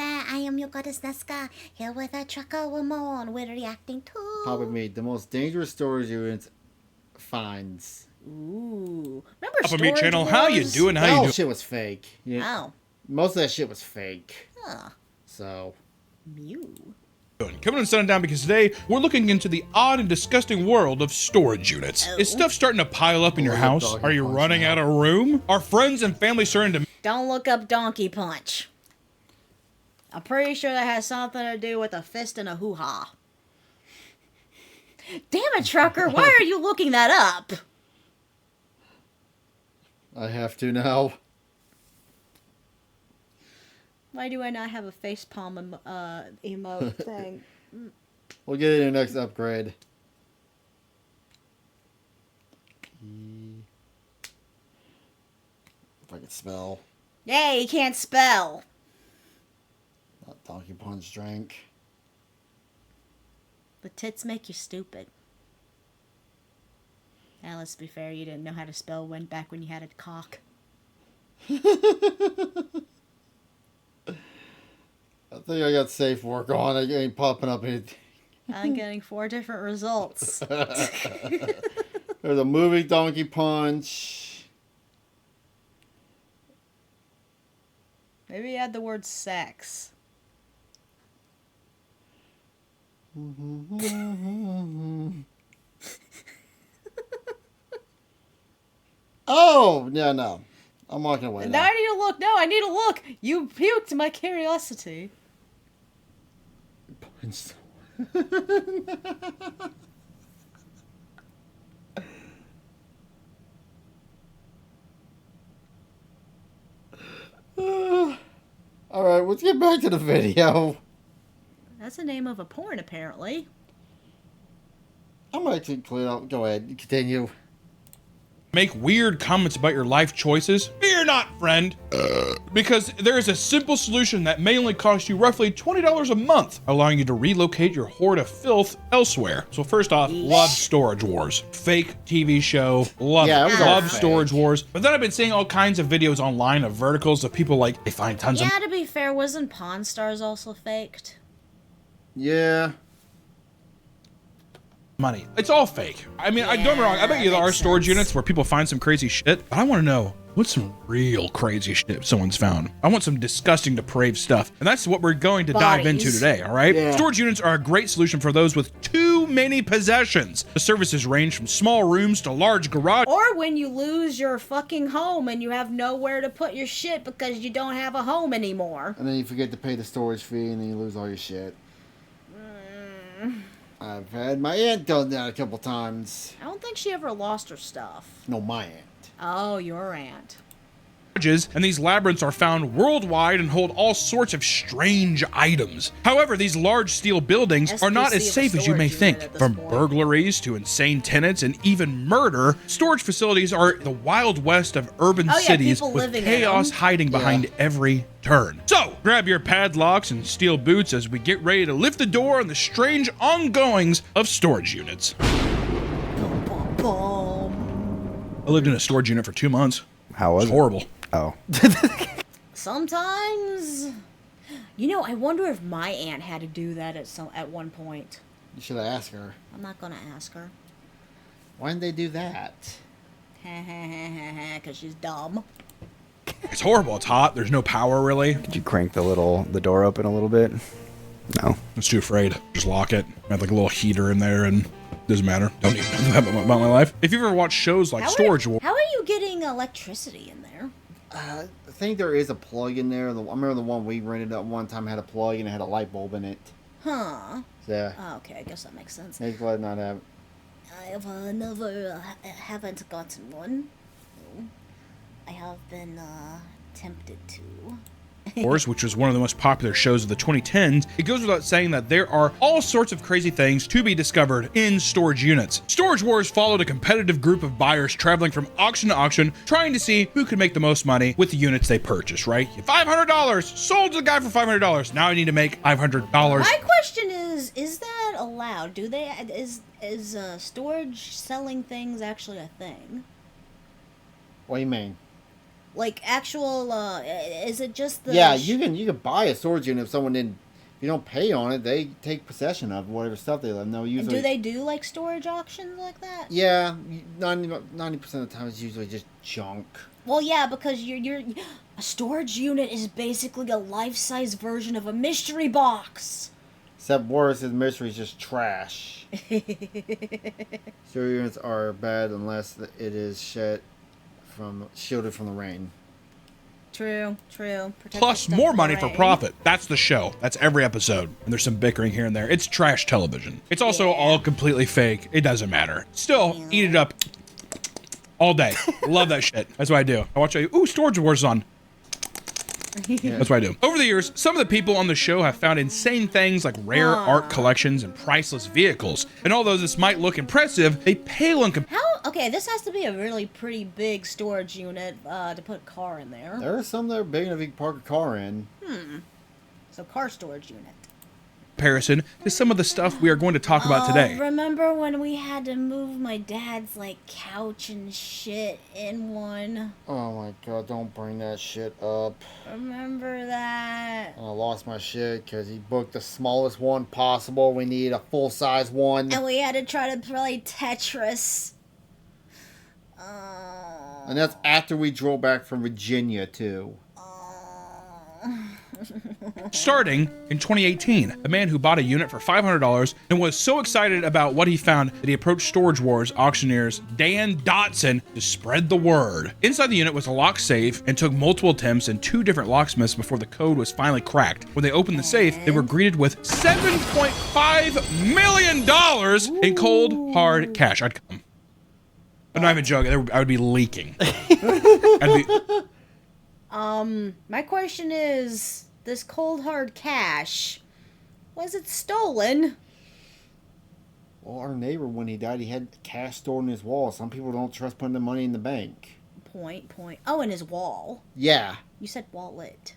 there, I am your goddess Nazca, here with a trucker woman. We're reacting to... Papa made the most dangerous storage units finds. Ooh. Remember Papa Storage Meat Channel, Wars? how you doing? How That you whole doing? shit was fake. Oh. Most of that shit was fake. Huh. So. Mew. Coming and setting down because today we're looking into the odd and disgusting world of storage units. Oh. Is stuff starting to pile up in your Look up house? Donkey Are you Punch running now. out of room? Are friends and family starting to... Don't look up Donkey Punch. I'm pretty sure that has something to do with a fist and a hoo-ha. Damn it, trucker, why are you looking that up? I have to now. Why do I not have a facepalm emote thing? We'll get it in your next upgrade. If I can spell. Yay, he can't spell. Not Donkey Punch drink. The tits make you stupid. Now, let's be fair, you didn't know how to spell back when you had a cock. I think I got safe work on. I ain't popping up anything. I'm getting 4 different results. There's a movie Donkey Punch. Maybe add the word sex. Oh, yeah, no. I'm walking away Now now. I need to look. No, I need to look. You puked my curiosity. Alright, let's get back to the video. That's the name of a porn, apparently. I'm actually clear up. Go ahead, continue. make weird comments about your life choices? Fear not, friend. Because there is a simple solution that may only cost you roughly $20 a month, allowing you to relocate your hoard of filth elsewhere. So first off, love Storage Wars. Fake TV show, love Yeah, it. it was all Love fake. Storage Wars. But then I've been seeing all kinds of videos online of verticals of people like, they find tons of Yeah, to be fair, wasn't Pawn Stars also faked? Yeah. money. It's all fake. I mean, I don't get me wrong. I bet you there that are makes storage sense. units where people find some crazy shit. But I want to know what's some real crazy shit someone's found. I want some disgusting, depraved stuff. And that's what we're going to dive into Bodies. today, all right? Yeah. Storage units are a great solution for those with too many possessions. The services range from small rooms to large garage. Or when you lose your fucking home and you have nowhere to put your shit because you don't have a home anymore. And then you forget to pay the storage fee and then you lose all your shit. I've had my aunt done that a couple times. I don't think she ever lost her stuff. No, my aunt. Oh, your aunt. And these labyrinths are found worldwide and hold all sorts of strange items. However, these large steel buildings are not as SPC of a safe as you may storage think. unit at this From point. burglaries to insane tenants and even murder, storage facilities are the wild west of urban Oh, yeah, cities people with living in chaos them. hiding behind every turn. So, grab your padlocks and steel boots as we get ready to lift the door on the strange ongoings of storage units. Bum, bum. I lived in a storage unit for 2 months. How was It's it? horrible. Oh. Sometimes, you know, I wonder if my aunt had to do that at one point. You should have asked her. I'm not gonna ask her. Why didn't they do that? Because she's dumb. It's horrible. It's hot. There's no power really. Did you crank the door open a little bit? No. I was too afraid. Just lock it. I had like a little heater in there and doesn't matter. Don't even know that about my life. If you've ever watched shows like Storage Wars, How are you getting electricity in there? I think there is a plug in there. I remember the one we rented at one time had a plug and it had a light bulb in it. Huh. So, yeah. Oh, okay, I guess that makes sense. He's glad not have it. I've never haven't gotten one. No. I have been tempted to. which was one of the most popular shows of the 2010s, it goes without saying that there are all sorts of crazy things to be discovered in storage units. Storage Wars followed a competitive group of buyers traveling from auction to auction, trying to see who could make the most money with the units they purchased, right? $500! Sold to the guy for $500. Now I need to make $500. My question is that allowed? Do they is storage selling things actually a thing? What do you mean? Like actual, is it just the... Yeah, you can buy a storage unit if someone didn't. If you don't pay on it, they take possession of whatever stuff they let. No, And usually. do they do, like, storage auctions like that? Yeah, 90% of the time it's usually just junk. Well, yeah, because you're... A storage unit is basically a life-size version of a mystery box. Except worse, his mystery is just trash. Storage units are bad unless it is shielded from the rain. True. Protect Plus the stuff more from money the for rain. profit. That's the show. That's every episode. And there's some bickering here and there. It's trash television. It's also all completely fake. It doesn't matter. Still, eat it up all day. Love that shit. That's what I do. I watch Storage Wars is on. That's what I do. Over the years, some of the people on the show have found insane things like rare art collections and priceless vehicles. And although this might look impressive, they pale in comparison. Okay, this has to be a really pretty big storage unit to put a car in there. There are some that are big enough you can park a car in. So car storage unit. To some of the stuff we are going to talk about today. Remember when we had to move my dad's, like, couch and shit in one? Oh my god, don't bring that shit up. Remember that? I lost my shit because he booked the smallest one possible. We need a full-size one. And we had to try to play Tetris. And that's after we drove back from Virginia, too. Starting in 2018, a man who bought a unit for $500 and was so excited about what he found that he approached Storage Wars auctioneers Dan Dotson to spread the word. Inside the unit was a lock safe and took multiple attempts and 2 different locksmiths before the code was finally cracked. When they opened the safe, they were greeted with $7.5 million in cold, hard cash. I'd come. I'm not even joking. I would be leaking. My question is, this cold hard cash, was it stolen? Well, our neighbor, when he died, he had cash stored in his wall. Some people don't trust putting the money in the bank. Point. Oh, in his wall. Yeah. You said wallet.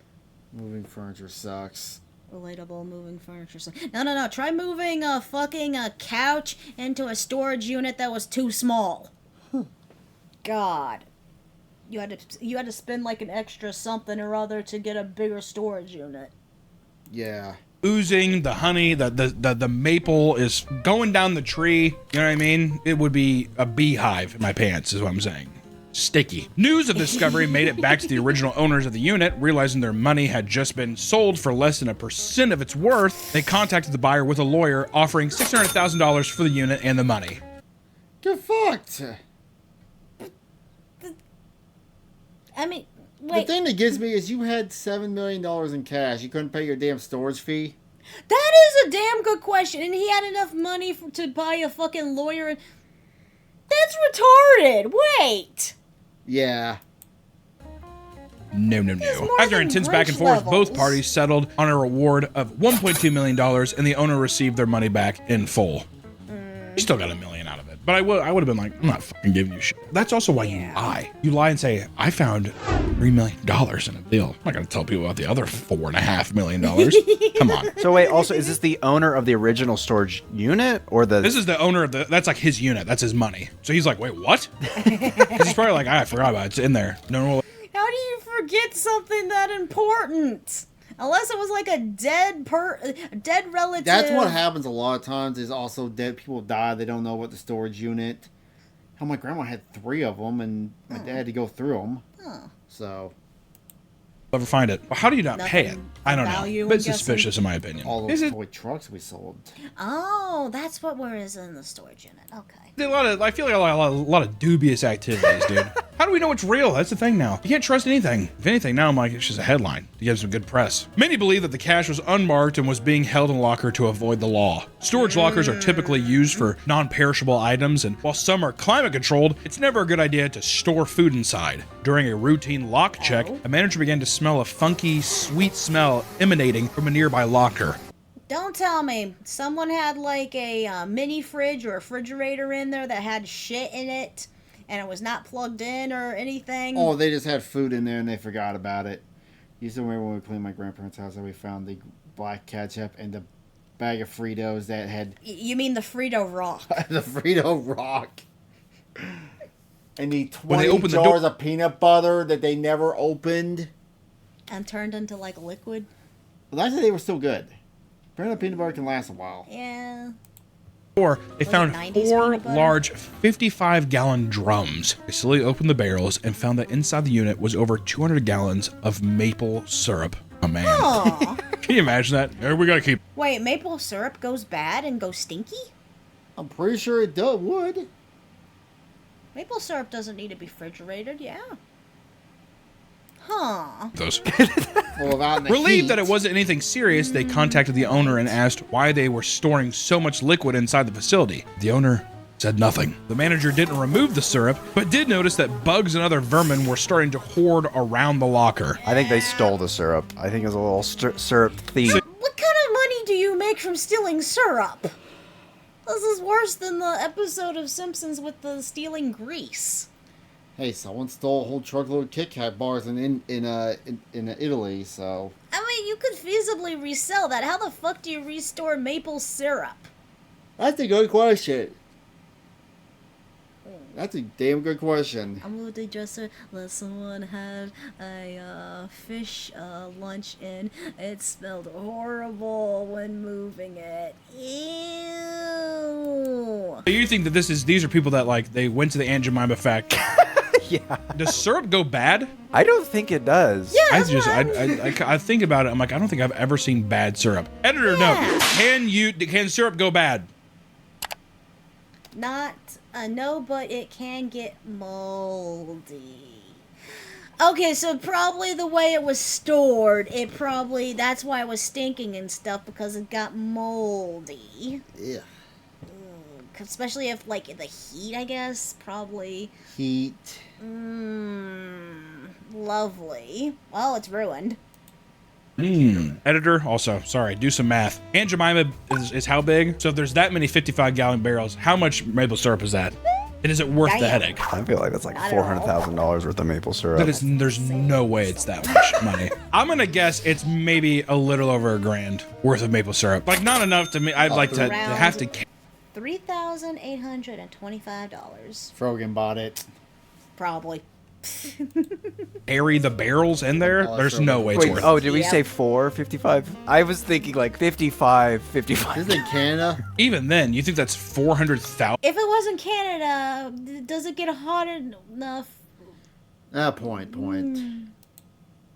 Moving furniture sucks. Relatable moving furniture. No. Try moving a fucking couch into a storage unit that was too small. God. You had to spend like an extra something or other to get a bigger storage unit. Yeah. Oozing, the honey, the maple is going down the tree. You know what I mean? It would be a beehive in my pants, is what I'm saying. Sticky. News of the discovery made it back to the original owners of the unit, realizing their money had just been sold for less than 1% of its worth. They contacted the buyer with a lawyer, offering $600,000 for the unit and the money. Get fucked. I mean, wait. The thing that gets me is you had $7 million in cash. You couldn't pay your damn storage fee. That is a damn good question. And he had enough money to buy a fucking lawyer. That's retarded. Wait. Yeah. No. more After than intense back and Grinch forth, levels. both parties settled on a reward of $1.2 million, and the owner received their money back in full. He still got $1 million out of it. But I would have been like, I'm not fucking giving you shit. That's also why you lie. You lie and say, I found $3 million in a deal. I'm not going to tell people about the other $4.5 million. Come on. So wait, also, is this the owner of the original storage unit or the? This is the owner of that's like his unit. That's his money. So he's like, wait, what? 'Cause he's probably like, I forgot about it. It's in there. No. How do you forget something that important? Unless it was like a dead relative. That's what happens a lot of times is also dead people die. They don't know what the storage unit. Hell, my grandma had 3 of them and my dad had to go through them. So. Ever find it? Well, how do you not pay it? Nothing I don't value, know. But it's I'm suspicious in my opinion. All Is those it? toy trucks we sold. Oh, that's what was in the storage unit. Okay. I feel like a lot of dubious activities, dude. How do we know it's real? That's the thing now. You can't trust anything. If anything, now I'm like, it's just a headline to get some good press. Many believe that the cash was unmarked and was being held in a locker to avoid the law. Storage lockers are typically used for non-perishable items, and while some are climate controlled, it's never a good idea to store food inside. During a routine lock check, a manager began to smell a funky, sweet smell emanating from a nearby locker. Don't tell me someone had like a mini fridge or refrigerator in there that had shit in it and it was not plugged in or anything. Oh, they just had food in there and they forgot about it. You still remember when we cleaned my grandparents' house and we found the black ketchup and the bag of Fritos that had You mean the Frito Rock? the Frito Rock. And the When they 20 opened the jars door- of peanut butter that they never opened. And turned into like liquid. Well, actually, they were still good. Apparently, peanut butter can last a while. Yeah. Or they Was it found 90s 4 peanut butter? large 55-gallon drums. They slowly opened the barrels and found that inside the unit was over 200 gallons of maple syrup. Oh, man. Aw. Can you imagine that? We gotta keep... Wait, maple syrup goes bad and goes stinky? I'm pretty sure it would. Maple syrup doesn't need to be refrigerated, yeah. Huh. those. Well, without the Relieved heat. that it wasn't anything serious, they contacted the owner and asked why they were storing so much liquid inside the facility. The owner said nothing. The manager didn't remove the syrup, but did notice that bugs and other vermin were starting to hoard around the locker. I think they stole the syrup. I think it was a little syrup thief. What kind of money do you make from stealing syrup? This is worse than the episode of Simpsons with the stealing grease. Hey, someone stole a whole truckload of Kit Kat bars in Italy, so... I mean, you could feasibly resell that. How the fuck do you restore maple syrup? That's a good question. That's a damn good question. I'm a dresser. Let someone have a fish lunch and it smelled horrible when moving it. Ew. So you think that these are people that like they went to the Aunt Jemima factory? Yeah. Does syrup go bad? I don't think it does. Yeah, I that's just what I think about it. I'm like I don't think I've ever seen bad syrup. Editor Yeah. note: can syrup go bad? Not no, but it can get moldy. Okay, so probably the way it was stored, that's why it was stinking and stuff, because it got moldy. Yeah. Especially if, like, the heat, I guess, probably. Heat. Lovely. Well, it's ruined. Editor, also, sorry, do some math. Aunt Jemima is how big? So if there's that many 55-gallon barrels, how much maple syrup is that? And is it worth the Damn. headache? I feel like that's like Not at all. $400,000 worth of maple syrup. There's no way it's that much money. I'm gonna guess it's maybe a little over $1,000 worth of maple syrup. Like not enough to me. I'd like to have to $3,825. Frogan bought it. Probably. carry the barrels in there. Oh, There's sure. no way it's Wait, worth. oh, did we Yep. say 55? I was thinking like 55. This is in Canada. Even then, you think that's 400,000? If it wasn't Canada, does it get hot enough? Point.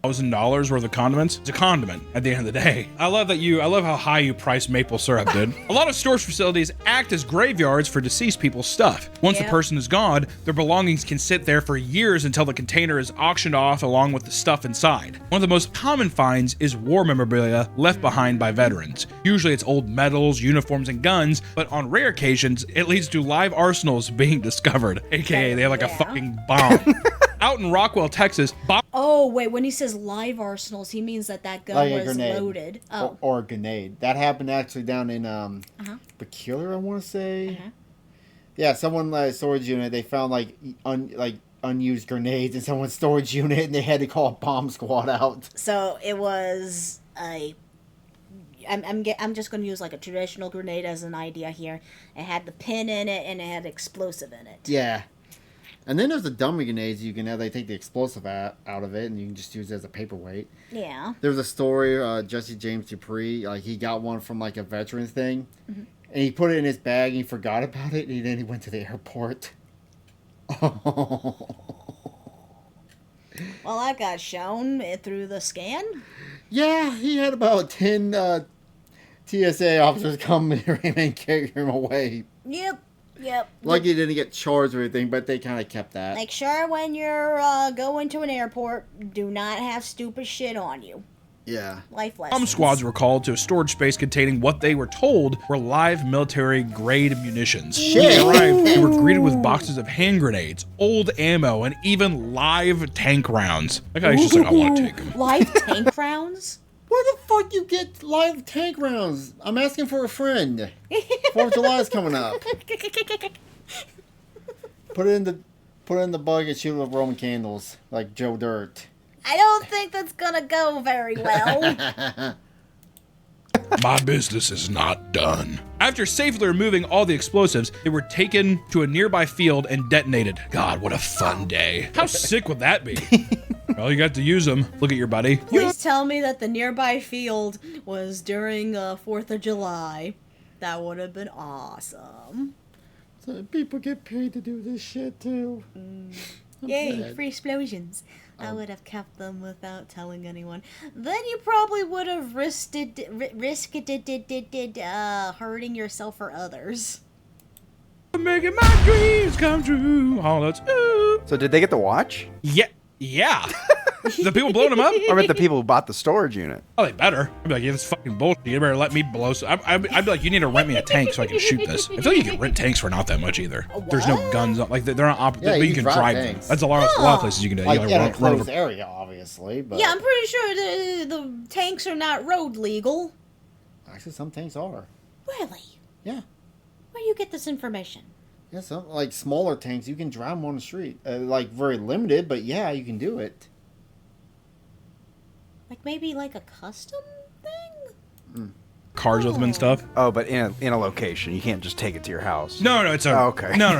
$1,000 worth of condiments. It's a condiment at the end of the day. I love how high you price maple syrup, dude. A lot of storage facilities act as graveyards for deceased people's stuff. Once the Yep. person is gone, their belongings can sit there for years until the container is auctioned off along with the stuff inside. One of the most common finds is war memorabilia left behind by veterans. Usually it's old medals, uniforms, and guns, but on rare occasions, it leads to live arsenals being discovered, aka they have like a Yeah. fucking bomb. Out in Rockwell, Texas, Oh, wait, when he says live arsenals, he means that gun Like a was grenade. loaded. Oh. Or a grenade. That happened actually down in Peculiar, I want to say. Yeah, someone storage unit. They found like unused grenades in someone's storage unit, and they had to call a bomb squad out. So it was I'm just going to use like a traditional grenade as an idea here. It had the pin in it, and it had explosive in it. Yeah. And then there's the dummy grenades you can have. They take the explosive out of it, and you can just use it as a paperweight. Yeah. There was a story, Jesse James Dupree, like he got one from like a veterans thing, and he put it in his bag, and he forgot about it, and then he went to the airport. Well, I got shown it through the scan. Yeah, he had about 10 TSA officers come near him and carry him away. Yep. Like he didn't get charged or anything, but they kind of kept that. Make sure when you're going to an airport, do not have stupid shit on you. Yeah. Life bomb lessons. squads were called to a storage space containing what they were told were live military-grade munitions. When they arrived, they were greeted with boxes of hand grenades, old ammo, and even live tank round. That guy's just like, I want to take them. Live tank rounds? Where the fuck you get live tank rounds? I'm asking for a friend. 4th of July is coming up. Put it in the bug and shoot it with Roman candles, like Joe Dirt. I don't think that's gonna go very well. My business is not done. After safely removing all the explosives, they were taken to a nearby field and detonated. God, what a fun day. How sick would that be? Well, you got to use them. Look at your buddy. Please tell me that the nearby field was during 4th of July. That would have been awesome. So people get paid to do this shit too. Yay, sad. free explosions. I would have kept them without telling anyone. Then you probably would have risked hurting yourself or others. Making my dreams come true. Oh, that's ooh. So did they get to watch? Yeah. The people blowing them up? Or about the people who bought the storage unit? Oh, they better. I'd be like, yeah, this is fucking bullshit. You better let me blow. I'd be like, you need to rent me a tank so I can shoot this. I feel like you can rent tanks for not that much either. There's no guns. Like they're not. Yeah, but you you can can drive drive them. tanks. That's a lot of places you can do. Like You in gotta a run closed over. area, obviously. But Yeah, I'm pretty sure the tanks are not road legal. actually, some tanks are. Really? Yeah. Where do you get this information? Yeah, some like smaller tanks you can drive them on the street. Like very limited, but yeah, you can do it. Like maybe like a custom thing? Cars with them and stuff. Oh, but in a location. You can't just take it to your house. No, it's a. Oh, okay. No.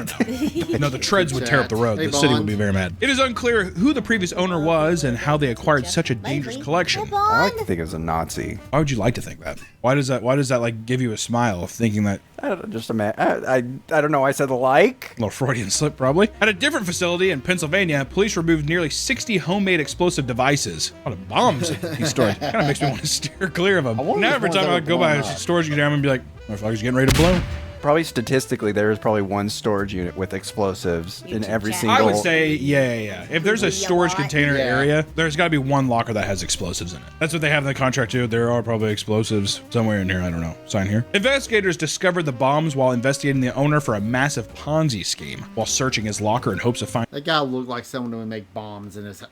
No, the treads would tear up the road. Hey, The city would Bond. be very mad. It is unclear who the previous owner was and how they acquired such a dangerous collection. I like to think it was a Nazi. Why would you like to think that? Why does that like give you a smile of thinking that? I don't know, just I don't know. I said like. A little Freudian slip, probably. At a different facility in Pennsylvania, police removed nearly 60 homemade explosive devices. A lot of bombs in these stores. Kind of makes me want to steer clear of them. wonder Now if every ones time that I were go by a blown up. storage unit, I'm gonna be like, motherfucker's getting ready to blow. Probably statistically, there is probably one storage unit with explosives in YouTube every chat. single. I would say, yeah. If there's a Yeah, storage lot. container Yeah. area, there's got to be one locker that has explosives in it. That's what they have in the contract too. There are probably explosives somewhere in here. I don't know. Sign here. Investigators discovered the bombs while investigating the owner for a massive Ponzi scheme while searching his locker in hopes of finding. That guy looked like someone who would make bombs in his.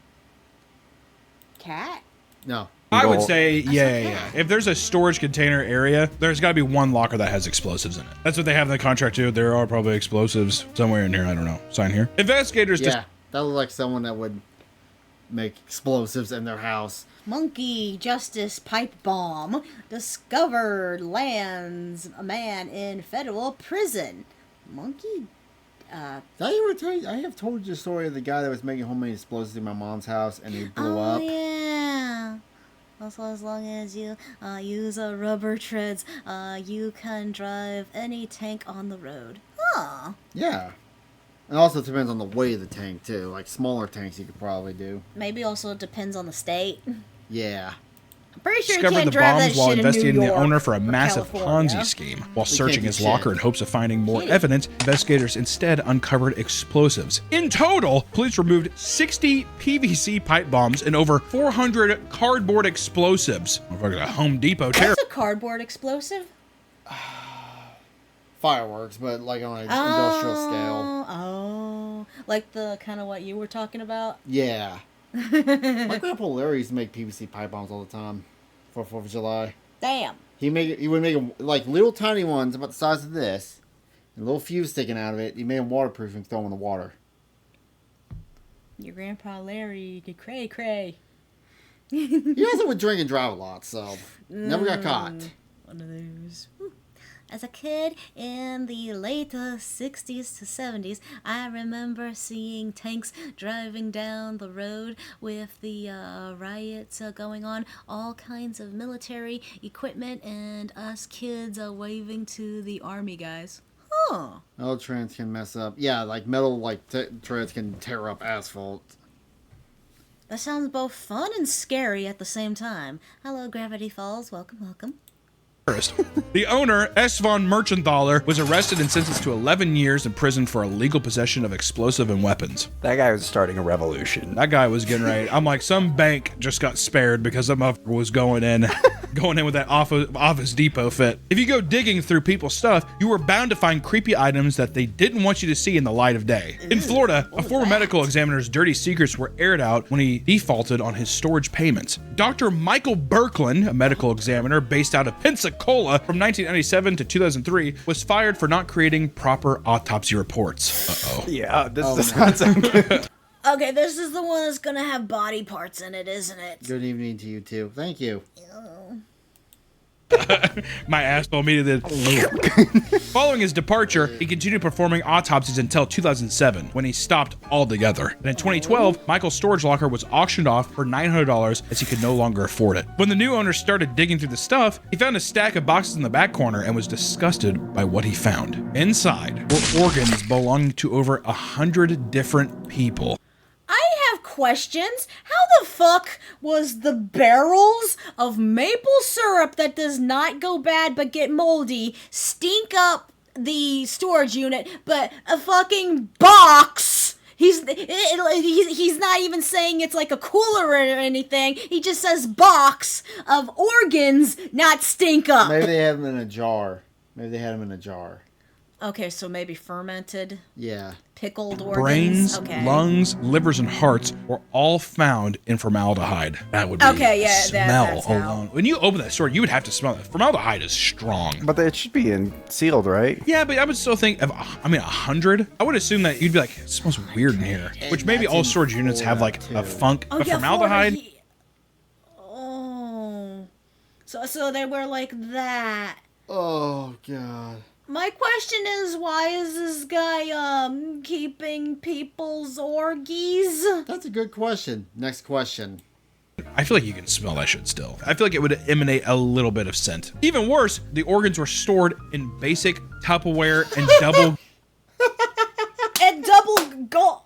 Cat? No. I would Well- say, yeah. If there's a storage container area, there's got to be one locker that has explosives in it. That's what they have in the contract too. There are probably explosives somewhere in here. I don't know. Sign here. Investigators. Yeah, that looked like someone that would make explosives in their house. Monkey Justice Pipe Bomb discovered lands a man in federal prison. Monkey? Did I ever tell you? I have told you the story of the guy that was making homemade explosives in my mom's house and he blew up. Yeah. Also, as long as you use rubber treads, you can drive any tank on the road. Huh. Yeah. And also it depends on the weight of the tank too. Like smaller tanks you could probably do. Maybe also it depends on the state. Yeah. I'm pretty sure you discovered can't the drive that bombs while shit in New investigating the York owner for a or massive California. Ponzi scheme. While searching do his shit. locker in hopes of finding more evidence, investigators instead uncovered explosives. In total, police removed 60 PVC pipe bombs and over 400 cardboard explosives. Motherfucker's a Home Depot terror. What's a cardboard explosive? Fireworks, but like on an industrial scale. Oh, like the kind of what you were talking about. Yeah. My grandpa Larry used to make PVC pipe bombs all the time for 4th of July. Damn. He would make them like little tiny ones about the size of this, and a little fuse sticking out of it. He made them waterproof and throw them in the water. Your grandpa Larry did cray cray. He also would drink and drive a lot, so never got caught. One of those. As a kid in the late 60s to 70s, I remember seeing tanks driving down the road with the riots going on, all kinds of military equipment, and us kids waving to the army guys. Huh. Metal treads can mess up. Yeah, like metal treads can tear up asphalt. That sounds both fun and scary at the same time. Hello, Gravity Falls. Welcome, welcome. The owner, S. von Merchenthaler, was arrested and sentenced to 11 years in prison for illegal possession of explosive and weapons. That guy was starting a revolution. That guy was getting ready. I'm like, some bank just got spared because that motherfucker was going in with that Office Depot fit. If you go digging through people's stuff, you were bound to find creepy items that they didn't want you to see in the light of day. In Florida, a former medical examiner's dirty secrets were aired out when he defaulted on his storage payments. Dr. Michael Birkland, a medical examiner based out of Pensacola from 1997 to 2003, was fired for not creating proper autopsy reports. Uh-oh. Yeah, this does not sound good. Okay, this is the one that's gonna have body parts in it, isn't it? Good evening to you too. Thank you. My asshole immediately did. Following his departure, he continued performing autopsies until 2007, when he stopped altogether. And in 2012, Michael's storage locker was auctioned off for $900 as he could no longer afford it. When the new owner started digging through the stuff, he found a stack of boxes in the back corner and was disgusted by what he found. Inside were organs belonging to over 100 different people. I have questions. How the fuck was the barrels of maple syrup that does not go bad but get moldy stink up the storage unit, but a fucking box? He's not even saying it's like a cooler or anything. He just says box of organs not stink up. Maybe they had them in a jar. Okay, so maybe fermented, Yeah. pickled organs. Brains, Okay. lungs, livers, and hearts were all found in formaldehyde. That would be Okay, yeah, smell that's how. alone. When you open that store, you would have to smell it. Formaldehyde is strong. But it should be sealed, right? Yeah, but I would still think of, 100? I would assume that you'd be like, it smells weird in here. Which maybe that's all in storage units have like a too. funk. Oh, But yeah, formaldehyde, Oh. So they were like that. Oh, God. My question is, why is this guy, keeping people's orgies? That's a good question. Next question. I feel like you can smell that shit still. I feel like it would emanate a little bit of scent. Even worse, the organs were stored in basic Tupperware and double... And double go...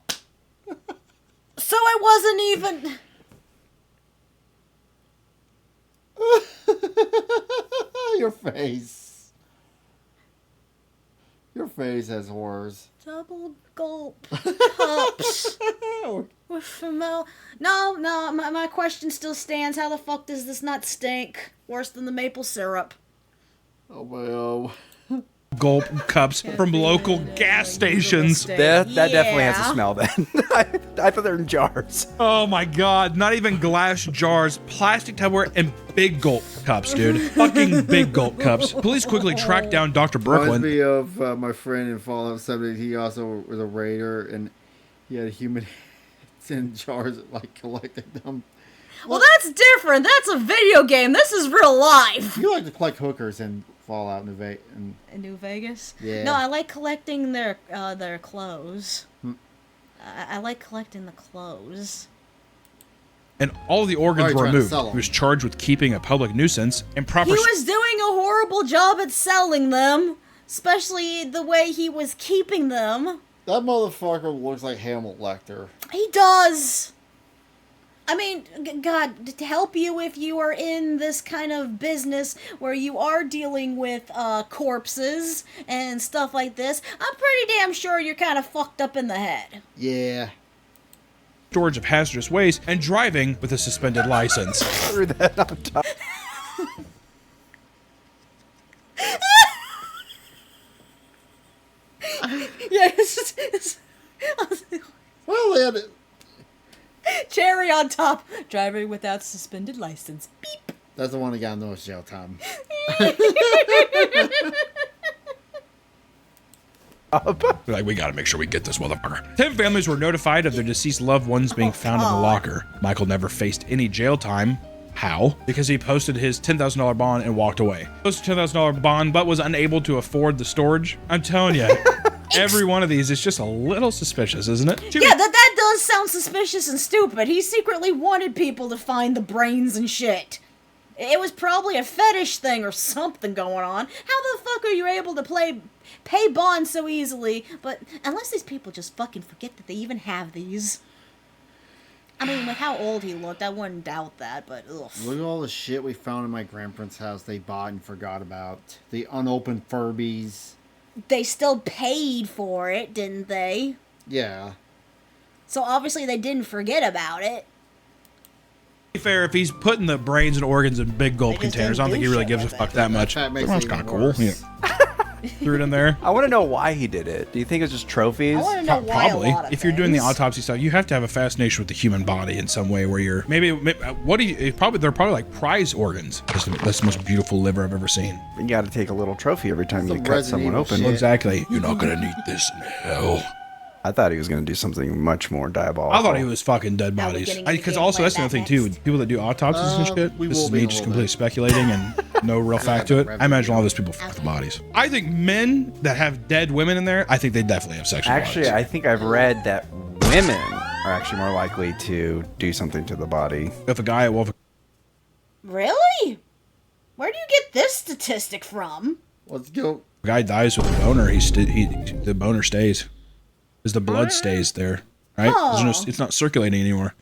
So it wasn't even... Your face. Your face has horrors. Double gulp cups with formal... No, my question still stands. How the fuck does this not stink worse than the maple syrup? Oh, well. gulp cups from local gas stations. That definitely has Yeah. a smell then. I thought they were in jars. Oh my god, not even glass jars, plastic Tupperware, and big gulp cups, dude. Fucking big gulp cups. Police quickly tracked down Dr. Reminds Brooklyn. me of my friend in Fallout 70. He also was a raider, and he had human heads in jars, like collected them. Well, that's different. That's a video game. This is real life. You like to collect hookers in Fallout New Vegas. In New Vegas? Yeah. No, I like collecting their clothes. I like collecting the clothes. And all the organs Probably were trying to removed. sell 'em. He was charged with keeping a public nuisance and proper... He was doing a horrible job at selling them, especially the way he was keeping them. That motherfucker looks like Hannibal Lecter. He does. I mean, God, to help you if you are in this kind of business where you are dealing with corpses and stuff like this, I'm pretty damn sure you're kind of fucked up in the head. Yeah. storage of hazardous waste and driving with a suspended license. Threw that on top. Yeah, Well, they had it. cherry on top, driving without suspended license. Beep. That's the one that got no jail time. They're like, we gotta make sure we get this motherfucker. 10 families were notified of their deceased loved ones being found in the locker. Michael never faced any jail time. How? Because he posted his $10,000 bond and walked away. Posted $10,000 bond, but was unable to afford the storage. I'm telling you, every one of these is just a little suspicious, isn't it? Yeah, that does sound suspicious and stupid. He secretly wanted people to find the brains and shit. It was probably a fetish thing or something going on. How the fuck are you able to pay bonds so easily? But unless these people just fucking forget that they even have these. I mean, with how old he looked, I wouldn't doubt that, but ugh. Look at all the shit we found in my grandparents' house they bought and forgot about. The unopened Furbies. They still paid for it, didn't they? Yeah. So obviously they didn't forget about it. To be fair, if he's putting the brains and organs in big gulp They just containers, I don't didn't think he do really shit gives a with fuck it. that much. That makes That's it kind of even cool. worse. Yeah. Threw it in there. I want to know why he did it. Do you think it's just trophies? I want to know why Probably. a lot of If you're doing the things. autopsy stuff, you have to have a fascination with the human body in some way where you're maybe what do you they're probably like prize organs. That's the most beautiful liver I've ever seen. You got to take a little trophy every time you Some cut Resident someone Evil open. shit. Exactly. You're not gonna need this in hell. I thought he was going to do something much more diabolical. I thought he was fucking dead Now we're bodies. getting into Because also, gameplay that's another thing, that too. next. People that do autopsies and shit. we This will is be me in a just little completely bit. speculating and no real fact to it. I imagine all those people fuck the bodies. I think men that have dead women in there, I think they definitely have sexual Actually, bodies. I think I've read that women are actually more likely to do something to the body. If a guy, well, if Really? Where do you get this statistic from? Let's go. a guy dies with a boner, the boner stays. Because the blood stays there, right? There's no, it's not circulating anymore.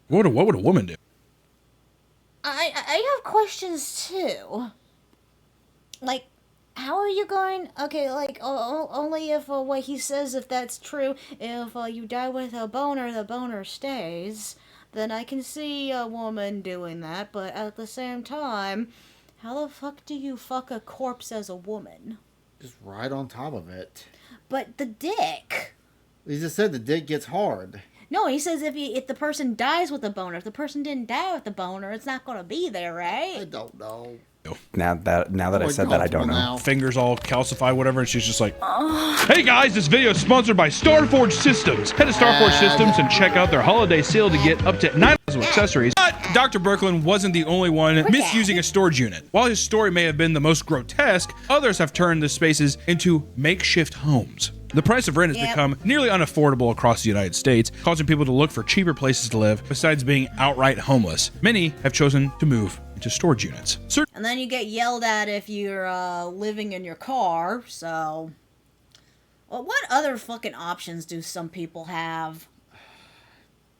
What would a woman do? I have questions too. Like, how are you going? Okay, like only if what he says, if that's true, if you die with a boner, the boner stays. Then I can see a woman doing that. But at the same time, how the fuck do you fuck a corpse as a woman? Just right on top of it. But the dick. He just said the dick gets hard. No, he says if the person dies with a boner, if the person didn't die with the boner, it's not gonna be there, I right? don't know. Now that I said that, I don't know. Now. Fingers all calcified, whatever, and she's just like, hey guys, this video is sponsored by Starforge Systems. Head to Starforge Systems and check out their holiday sale to get up to 9 of accessories. But Dr. Brooklyn wasn't the only one misusing a storage unit. While his story may have been the most grotesque, others have turned the spaces into makeshift homes. The price of rent has become nearly unaffordable across the United States, causing people to look for cheaper places to live besides being outright homeless. Many have chosen to move into storage units. And then you get yelled at if you're living in your car, so... Well, what other fucking options do some people have?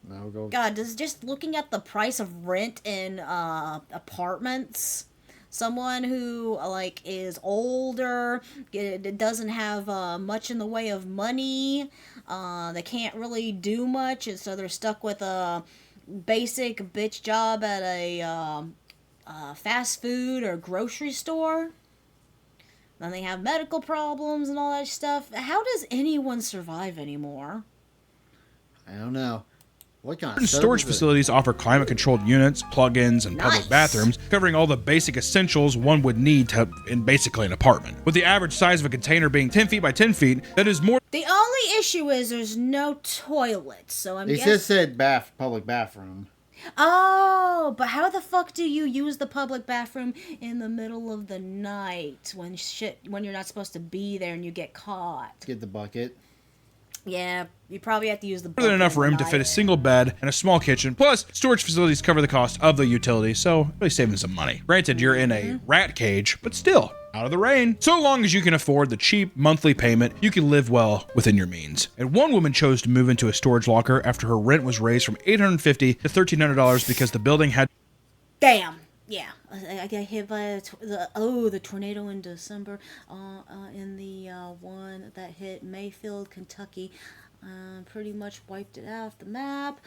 No, go. God, does just looking at the price of rent in apartments... Someone who, like, is older, doesn't have much in the way of money, they can't really do much, and so they're stuck with a basic bitch job at a fast food or grocery store. Then they have medical problems and all that stuff. How does anyone survive anymore? I don't know. What kind Certain of storage facilities offer climate-controlled units, plug-ins, and public Nice. bathrooms, covering all the basic essentials one would need to in basically an apartment. With the average size of a container being 10 feet by 10 feet, that is more The only issue is there's no toilets, so I'm He guessing... just said public bathroom. Oh, but how the fuck do you use the public bathroom in the middle of the night when you're not supposed to be there and you get caught? Get the bucket. Yeah, you probably have to use the than enough room to fit a single bed and a small kitchen. Plus, storage facilities cover the cost of the utilities, so really saving some money. Granted, you're in a rat cage, but still, out of the rain. So long as you can afford the cheap monthly payment, you can live well within your means. And one woman chose to move into a storage locker after her rent was raised from $850 to $1,300 because the building had... Damn. Yeah, I got hit by the tornado in December. In the one that hit Mayfield, Kentucky, pretty much wiped it off the map.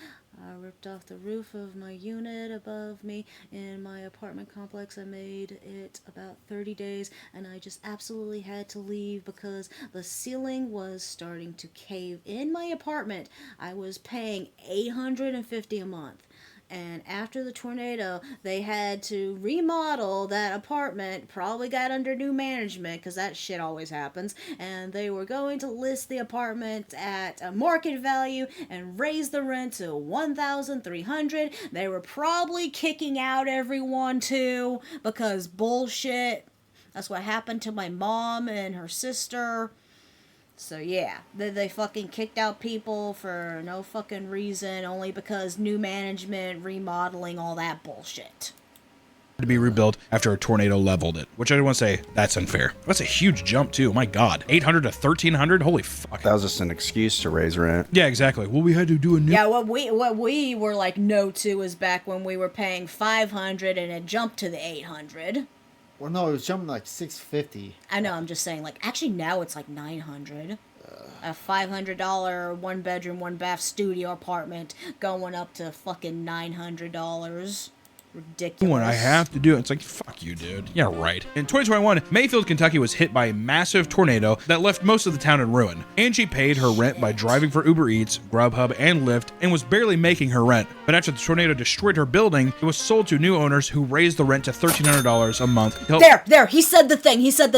Ripped off the roof of my unit above me in my apartment complex. I made it about 30 days, and I just absolutely had to leave because the ceiling was starting to cave in my apartment. I was paying $850 a month. And after the tornado, they had to remodel that apartment, probably got under new management, because that shit always happens, and they were going to list the apartment at a market value and raise the rent to $1,300. They were probably kicking out everyone, too, because bullshit. That's what happened to my mom and her sister. So yeah, they fucking kicked out people for no fucking reason, only because new management, remodeling, all that bullshit. to be rebuilt after a tornado leveled it, which I want to say that's unfair. That's a huge jump too. My God, 800 to 1,300. Holy fuck. That was just an excuse to raise rent. Yeah, exactly. Well, we had to do a new. Yeah, what we were like no to was back when we were paying 500 and it jumped to the 800. Well, no, it was jumping like 650. I know. I'm just saying. Like actually now it's like 900. A $500 one bedroom, one bath studio apartment going up to fucking $900. Ridiculous. When I have to do it, it's like, fuck you, dude. Yeah, right. In 2021, Mayfield, Kentucky was hit by a massive tornado that left most of the town in ruin. Angie paid her rent by driving for Uber Eats, Grubhub, and Lyft, and was barely making her rent. But after the tornado destroyed her building, it was sold to new owners who raised the rent to $1,300 a month. to help- There. He said the thing. He said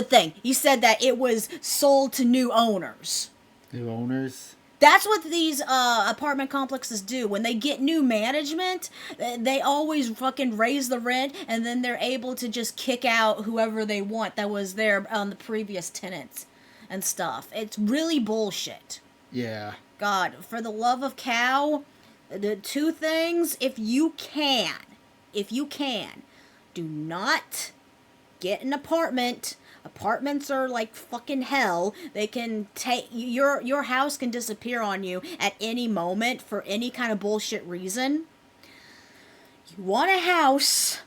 that it was sold to new owners. New owners. That's what these apartment complexes do. When they get new management, they always fucking raise the rent, and then they're able to just kick out whoever they want that was there on the previous tenants and stuff. It's really bullshit. Yeah. God, for the love of cow, the two things, if you can, do not get an apartment. Apartments are like fucking hell. They can take your house can disappear on you at any moment for any kind of bullshit reason. You want a house,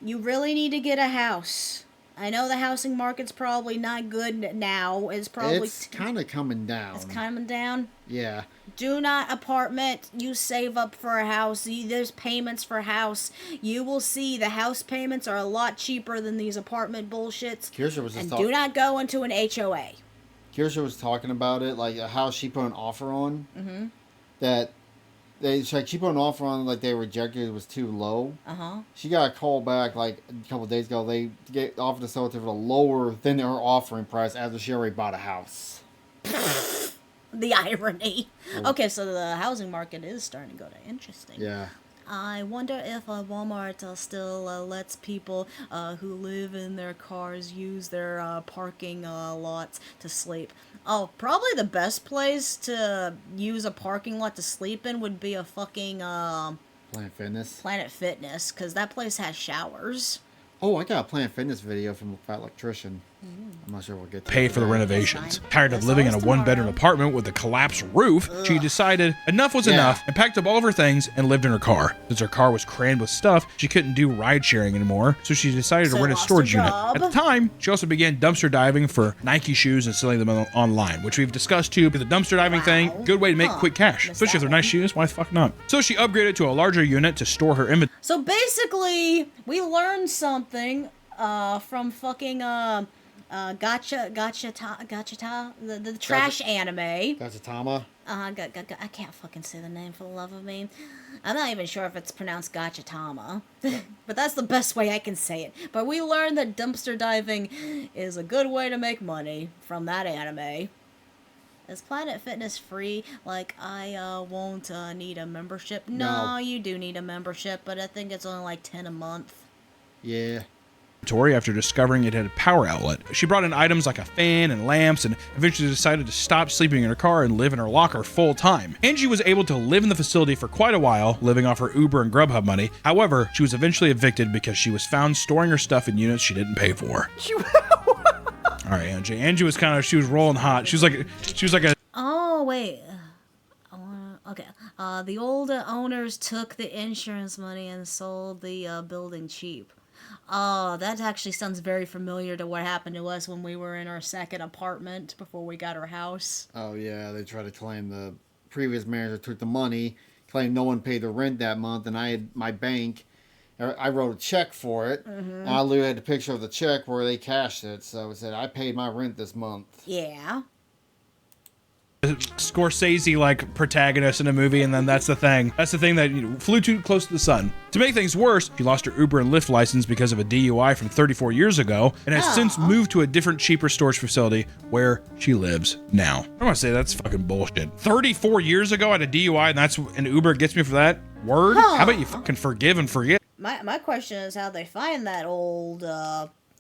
you really need to get a house. I know the housing market's probably not good now. It's kind of coming down. It's coming down. Yeah. Do not apartment. You save up for a house. There's payments for a house. You will see the house payments are a lot cheaper than these apartment bullshits. Kirsha was just do not go into an HOA. Kirsha was talking about it, like a house she put an offer on. Mm-hmm. That she put an offer on, like they rejected it was too low. Uh-huh. She got a call back like a couple of days ago. They offered to sell it to her lower than her offering price after she already bought a house. The irony. Okay, so the housing market is starting to go to interesting. Yeah. I wonder if Walmart still lets people who live in their cars use their parking lots to sleep. Oh, probably the best place to use a parking lot to sleep in would be a fucking Planet Fitness. Planet Fitness, because that place has showers. Oh, I got a Planet Fitness video from a fat electrician. I'm not sure we'll get to Pay it for the today. renovations. fine. Tired of That's living in a always one-bedroom tomorrow. apartment with a collapsed roof, she decided enough was enough and packed up all of her things and lived in her car. Since her car was crammed with stuff, she couldn't do ride-sharing anymore, so she decided So to rent a lost storage her unit. job. At the time, she also began dumpster diving for Nike shoes and selling them online, which we've discussed too. But the dumpster diving thing, good way to make quick cash, Missed especially if that they're nice one. shoes. Why the fuck not? So she upgraded to a larger unit to store her inventory. So basically, we learned something from fucking the trash anime. Gachatama. I can't fucking say the name for the love of me. I'm not even sure if it's pronounced Gachatama, but that's the best way I can say it. But we learned that dumpster diving is a good way to make money from that anime. Is Planet Fitness free? Like, I won't need a membership. No, you do need a membership, but I think it's only like 10 a month. Yeah. After discovering it had a power outlet. She brought in items like a fan and lamps and eventually decided to stop sleeping in her car and live in her locker full time. Angie was able to live in the facility for quite a while, living off her Uber and Grubhub money. However, she was eventually evicted because she was found storing her stuff in units she didn't pay for. All right, Angie. Angie was she was rolling hot. She was like a Oh, wait. Okay. The old owners took the insurance money and sold the building cheap. Oh, that actually sounds very familiar to what happened to us when we were in our second apartment before we got our house. Oh, yeah. They tried to claim the previous manager took the money, claimed no one paid the rent that month, and I had my bank. I wrote a check for it. And I literally had a picture of the check where they cashed it. So it said, I paid my rent this month. Yeah. Scorsese like protagonist in a movie, and then that's the thing that flew too close to the sun. To make things worse, she lost her Uber and Lyft license because of a DUI from 34 years ago and has since moved to a different, cheaper storage facility where she lives now. I'm gonna say that's fucking bullshit. 34 years ago I had a DUI and that's an Uber gets me for that? Word? How about you fucking forgive and forget? My question is how they find that old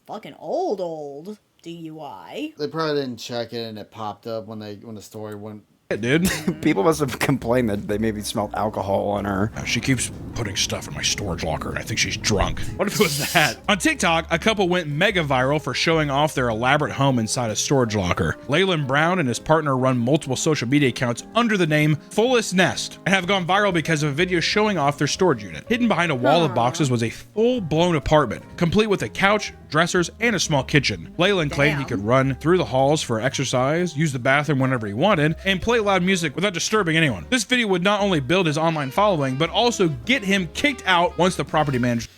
fucking old DUI. They probably didn't check it, and it popped up when the story went. Dude. People must have complained that they maybe smelled alcohol on her. She keeps putting stuff in my storage locker, and I think she's drunk. What if it was that? On TikTok, a couple went mega viral for showing off their elaborate home inside a storage locker. Leyland Brown and his partner run multiple social media accounts under the name Fullest Nest and have gone viral because of a video showing off their storage unit. Hidden behind a wall of boxes was a full-blown apartment, complete with a couch, dressers, and a small kitchen. Leyland claimed he could run through the halls for exercise, use the bathroom whenever he wanted, and play loud music without disturbing anyone. This video would not only build his online following, but also get him kicked out once the property manager.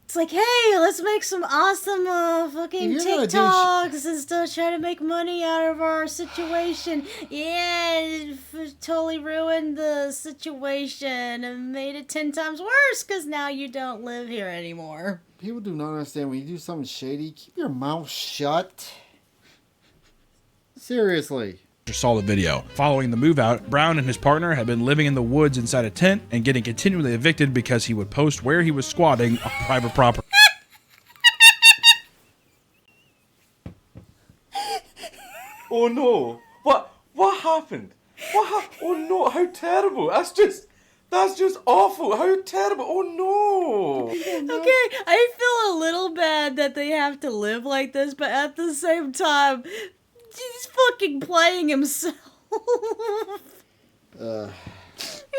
It's like, hey, let's make some awesome fucking If you're gonna do TikToks and stuff, try to make money out of our situation. Yeah, it totally ruined the situation and made it 10 times worse because now you don't live here anymore. People do not understand when you do something shady, keep your mouth shut. Seriously. Saw the video. Following the move out, Brown and his partner had been living in the woods inside a tent and getting continually evicted because he would post where he was squatting on private property. Oh no! What happened? Oh no! How terrible! That's just awful. How terrible! Oh no! Okay, I feel a little bad that they have to live like this, but at the same time, he's fucking playing himself.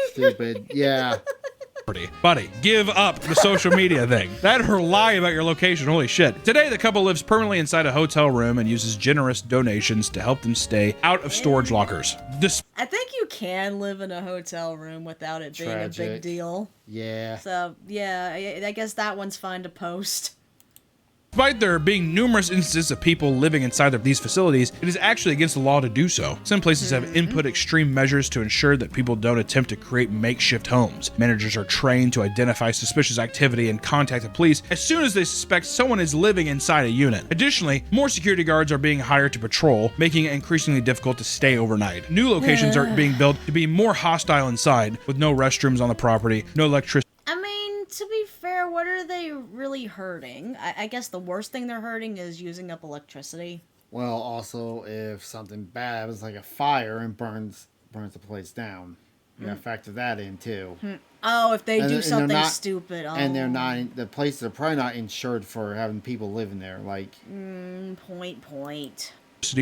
Stupid. Yeah. Buddy, give up the social media thing. That or lie about your location. Holy shit. Today, the couple lives permanently inside a hotel room and uses generous donations to help them stay out of storage lockers. I think you can live in a hotel room without it being a big deal. Yeah. So, yeah, I guess that one's fine to post. Despite there being numerous instances of people living inside of these facilities, it is actually against the law to do so. Some places have input extreme measures to ensure that people don't attempt to create makeshift homes. Managers are trained to identify suspicious activity and contact the police as soon as they suspect someone is living inside a unit. Additionally, more security guards are being hired to patrol, making it increasingly difficult to stay overnight. New locations are being built to be more hostile inside, with no restrooms on the property, no electricity. To be fair, what are they really hurting? I guess the worst thing they're hurting is using up electricity. Well, also, if something bad happens, like a fire and burns the place down, you gotta factor that in too. Oh, if they do something stupid. Oh. And they're not. The places are probably not insured for having people living there. Like. Point.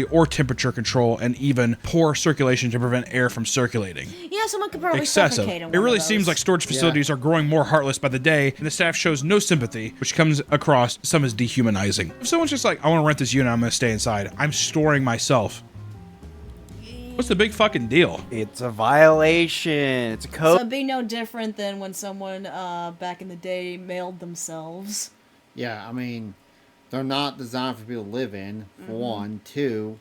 Or temperature control, and even poor circulation to prevent air from circulating. Yeah, someone could probably excessive. Suffocate in It really seems like storage facilities are growing more heartless by the day, and the staff shows no sympathy, which comes across some as dehumanizing. If someone's just like, I want to rent this unit, I'm going to stay inside, I'm storing myself. What's the big fucking deal? It's a violation. It's a So code. it'd be no different than when someone back in the day mailed themselves. Yeah, I mean, they're not designed for people to live in, for one. Two,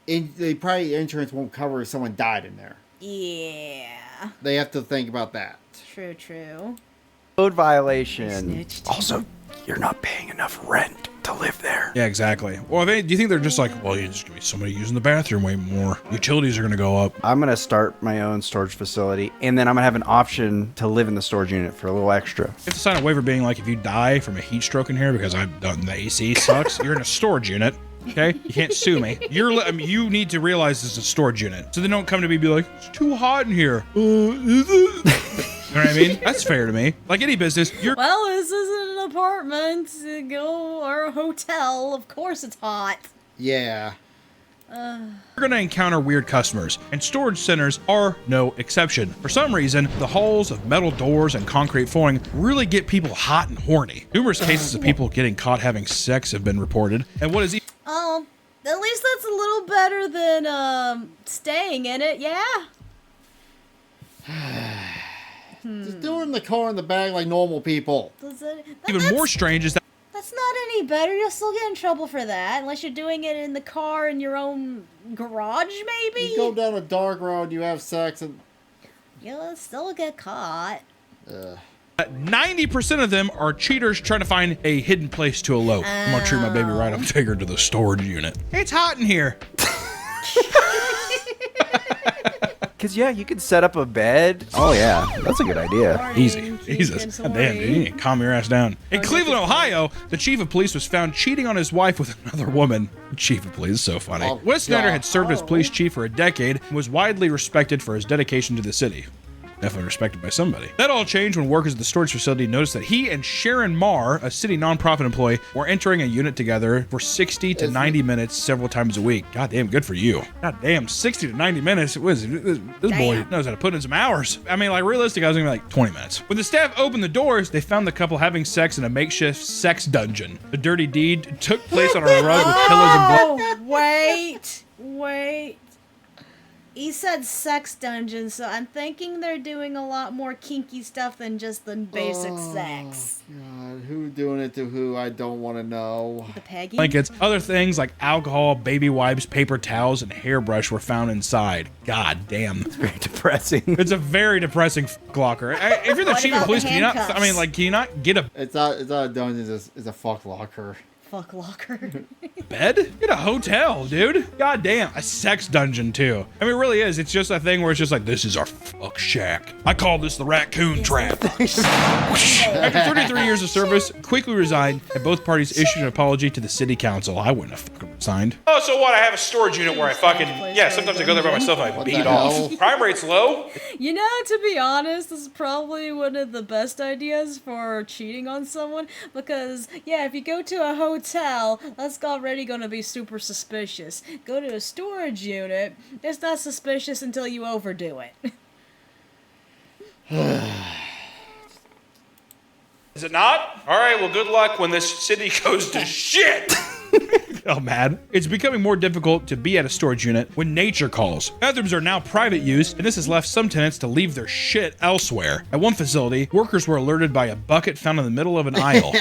they probably insurance won't cover if someone died in there. Yeah. They have to think about that. True. Code violation. Snitched. Also, you're not paying enough rent to live there. Yeah, exactly. Well, do you think they're just like, well, there's going to be somebody using the bathroom way more. Utilities are going to go up. I'm going to start my own storage facility, and then I'm going to have an option to live in the storage unit for a little extra. You have to sign a waiver being like, if you die from a heat stroke in here because I've done the AC sucks, you're in a storage unit. Okay, you can't sue me. You need to realize this is a storage unit, so they don't come to me and be like, it's too hot in here. Is it? You know what I mean? That's fair to me. Like any business, Well, this isn't an apartment or a hotel. Of course it's hot. Yeah. you're going to encounter weird customers, and storage centers are no exception. For some reason, the halls of metal doors and concrete flooring really get people hot and horny. Numerous cases of people getting caught having sex have been reported, and what is Oh, at least that's a little better than staying in it, yeah? Just do it in the car in the bag like normal people. even more strange is that That's not any better. You'll still get in trouble for that, unless you're doing it in the car in your own garage, maybe? You go down a dark road, you have sex, and... You'll still get caught. 90% of them are cheaters trying to find a hidden place to elope. I'm gonna treat my baby right. I'm taking her to the storage unit. It's hot in here. Because, yeah, you could set up a bed. Oh, yeah. That's a good idea. Easy. Jesus. God damn, dude. You need to calm your ass down. In Cleveland, Ohio, the chief of police was found cheating on his wife with another woman. Chief of police is so funny. Oh, Wes Snyder God. had served as police chief for a decade and was widely respected for his dedication to the city. Definitely respected by somebody. That all changed when workers at the storage facility noticed that he and Sharon Marr, a city nonprofit employee, were entering a unit together for 60 to 90 minutes several times a week. God damn, good for you. God damn, 60 to 90 minutes. This boy knows how to put in some hours. I mean, like, realistic, I was gonna be like 20 minutes. When the staff opened the doors, they found the couple having sex in a makeshift sex dungeon. The dirty deed took place on a rug with pillows and blood. Wait. He said sex dungeon, so I'm thinking they're doing a lot more kinky stuff than just the basic sex. God, who doing it to who? I don't want to know. The Peggy? Blankets, other things like alcohol, baby wipes, paper towels, and hairbrush were found inside. God damn. It's very depressing. It's a very depressing locker. If you're the What chief of about police, the can you not? handcuffs? I mean, like, can you not get a? It's not a dungeon. It's a fuck locker. fuck locker. Bed? In a hotel, dude. God damn. A sex dungeon, too. I mean, it really is. It's just a thing where it's just like, this is our fuck shack. I call this the raccoon trap. After 33 years of service, quickly resigned, and both parties issued an apology to the city council. I wouldn't have fucking resigned. Oh, so what? I have a storage unit where I fucking, yeah, sometimes I go there by myself and I beat off. Crime rate's low. You know, to be honest, this is probably one of the best ideas for cheating on someone, because, yeah, if you go to a hotel, that's already gonna be super suspicious. Go to a storage unit, it's not suspicious until you overdo it. Is it not? All right, well, good luck when this city goes to shit. Oh, man. It's becoming more difficult to be at a storage unit when nature calls. Bathrooms are now private use, and this has left some tenants to leave their shit elsewhere. At one facility, workers were alerted by a bucket found in the middle of an aisle.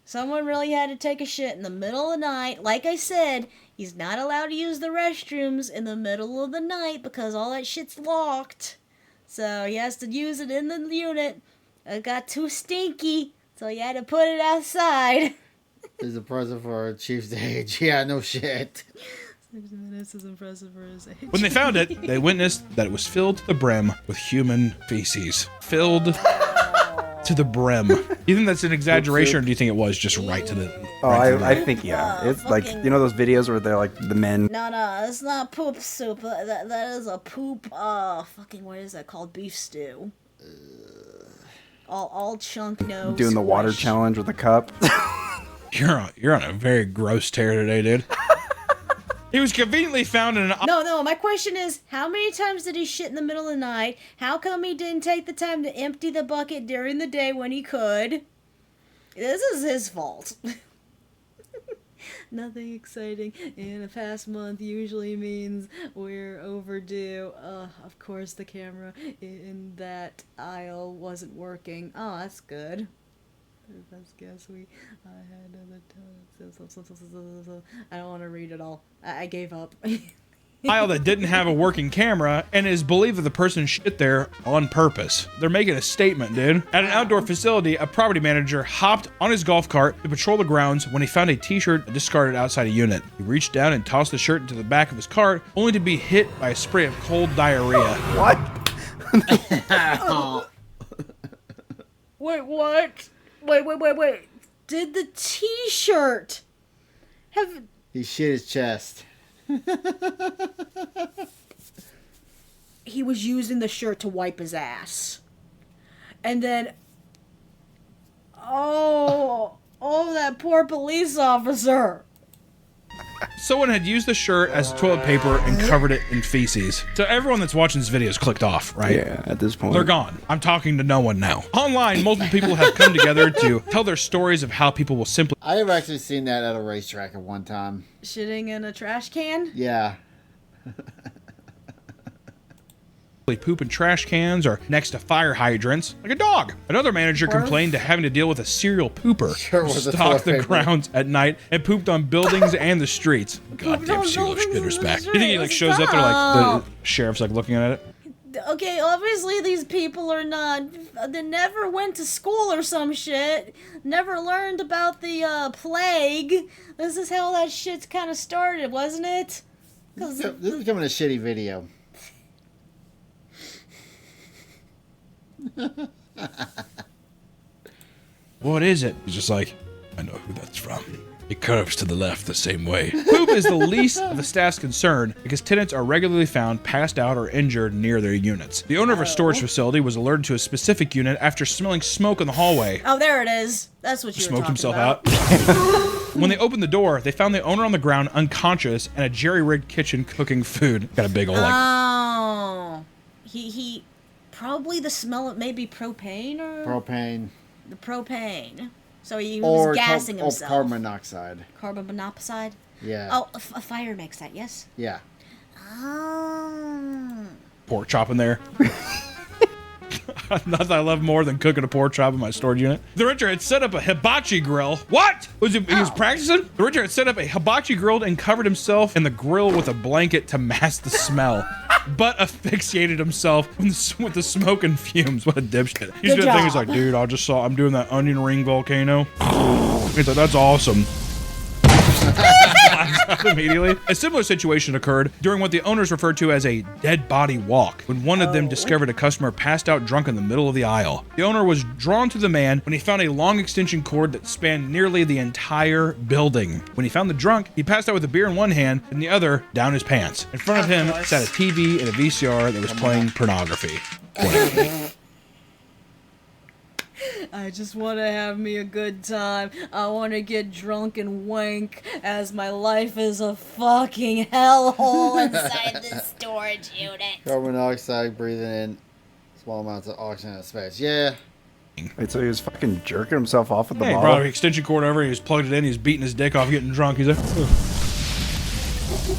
Someone really had to take a shit in the middle of the night. Like I said, he's not allowed to use the restrooms in the middle of the night because all that shit's locked. So he has to use it in the unit. It got too stinky, so he had to put it outside. Is a present for our chief's age. Yeah, no shit. 6 minutes is impressive for his age. When they found it, they witnessed that it was filled to the brim with human feces. Filled to the brim. Do you think that's an exaggeration, or do you think it was just right to the... Oh, right I think, yeah. It's like, you know those videos where they're like the men. No, it's not poop soup. That is a poop, fucking, what is that called? Beef stew. All chunk nose. Doing the water challenge with a cup. You're on a very gross tear today, dude. He was conveniently found in an... No, my question is, how many times did he shit in the middle of the night? How come he didn't take the time to empty the bucket during the day when he could? This is his fault. Nothing exciting in a past month usually means we're overdue. Of course the camera in that aisle wasn't working. Oh, that's good. Best guess I had other times. I don't want to read it all. I gave up. Aisle that didn't have a working camera, and it is believed that the person shit there on purpose. They're making a statement, dude. At an outdoor facility, a property manager hopped on his golf cart to patrol the grounds when he found a t-shirt discarded outside a unit. He reached down and tossed the shirt into the back of his cart, only to be hit by a spray of cold diarrhea. What? Wait, what? Wait. Did the t-shirt have... He shit his chest. He was using the shirt to wipe his ass. And then... Oh, that poor police officer. Someone had used the shirt as toilet paper and covered it in feces. So everyone that's watching this video is clicked off, right? Yeah, at this point. They're gone. I'm talking to no one now. Online, multiple people have come together to tell their stories of how people will simply... I have actually seen that at a racetrack at one time. Shitting in a trash can? Yeah. poop in trash cans or next to fire hydrants, like a dog. Another manager complained to having to deal with a serial pooper who stalked the grounds at night and pooped on buildings and the streets. Goddamn serial shitters back. You think he like shows up there like the sheriff's like looking at it? Okay, obviously these people are not... They never went to school or some shit. Never learned about the plague. This is how that shit's kind of started, wasn't it? This is becoming a shitty video. What is it? He's just like, I know who that's from. It curves to the left the same way. Poop is the least of the staff's concern because tenants are regularly found passed out or injured near their units. The owner of a storage facility was alerted to a specific unit after smelling smoke in the hallway. Oh, there it is. That's what you smoked were talking himself about. out. When they opened the door, they found the owner on the ground unconscious and a jerry-rigged kitchen cooking food. Got a big old like... Oh. He probably the smell of maybe propane or... Propane. The propane. So he was gassing himself. Or carbon monoxide. Carbon monoxide? Yeah. Oh, a fire makes that, yes? Yeah. Oh. Pork chop in there. Nothing I love more than cooking a pork chop in my storage unit. The renter had set up a hibachi grill. What? He was practicing? The renter had set up a hibachi grill and covered himself in the grill with a blanket to mask the smell. but asphyxiated himself with the smoke and fumes. What a dipshit. He's Good doing things job. like, dude, I'm doing that onion ring volcano. He's like, that's awesome. Immediately. A similar situation occurred during what the owners referred to as a dead body walk, when one of them discovered a customer passed out drunk in the middle of the aisle. The owner was drawn to the man when he found a long extension cord that spanned nearly the entire building. When he found the drunk, he passed out with a beer in one hand and the other down his pants. In front of him sat a TV and a VCR that was playing pornography. I just want to have me a good time. I want to get drunk and wank as my life is a fucking hellhole inside this storage unit. Carbon dioxide, breathing in small amounts of oxygen in space. Yeah. Wait, so he was fucking jerking himself off with the Hey, bottle? bro, extension cord over, he was plugged it in, he's beating his dick off, getting drunk. He's like, ugh.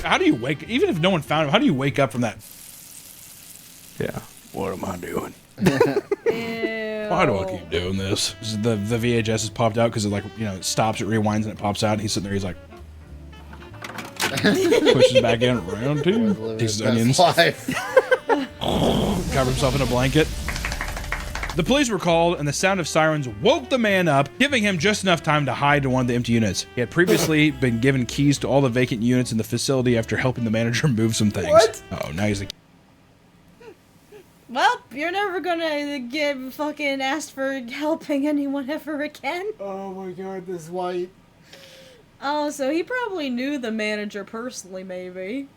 How do you wake, even if no one found him, how do you wake up from that? Yeah. What am I doing? Why do I keep doing this? The VHS has popped out because it, like, you know, it stops, it rewinds, and it pops out, and he's sitting there, he's like, pushes back in, round two, Living takes his his onions, best life. covers himself in a blanket. The police were called, and the sound of sirens woke the man up, giving him just enough time to hide to one of the empty units. He had previously been given keys to all the vacant units in the facility after helping the manager move some things. What? Oh, now he's like, Well, you're never gonna get fucking asked for helping anyone ever again. Oh my god, this white. Oh, so he probably knew the manager personally, maybe.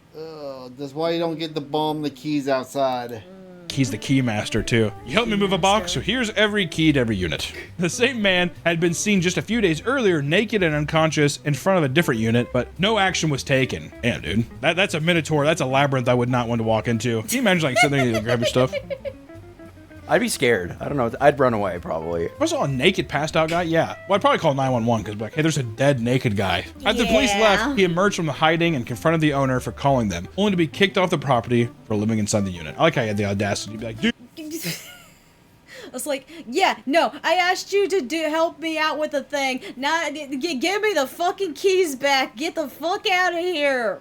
That's why you don't get to bomb the keys outside. he's the key master too. You helped me move a box, so here's every key to every unit. The same man had been seen just a few days earlier naked and unconscious in front of a different unit, but no action was taken. Damn, dude. That's a minotaur. That's a labyrinth I would not want to walk into. Can you imagine like sitting there and grab your stuff? I'd be scared. I don't know. I'd run away probably. If I saw a naked passed out guy, yeah. Well, I'd probably call 911 because like, hey, there's a dead naked guy. As the police left, he emerged from the hiding and confronted the owner for calling them, only to be kicked off the property for living inside the unit. I like how he had the audacity to be like, dude. I was like, yeah, no, I asked you to help me out with the thing. Now, give me the fucking keys back. Get the fuck out of here.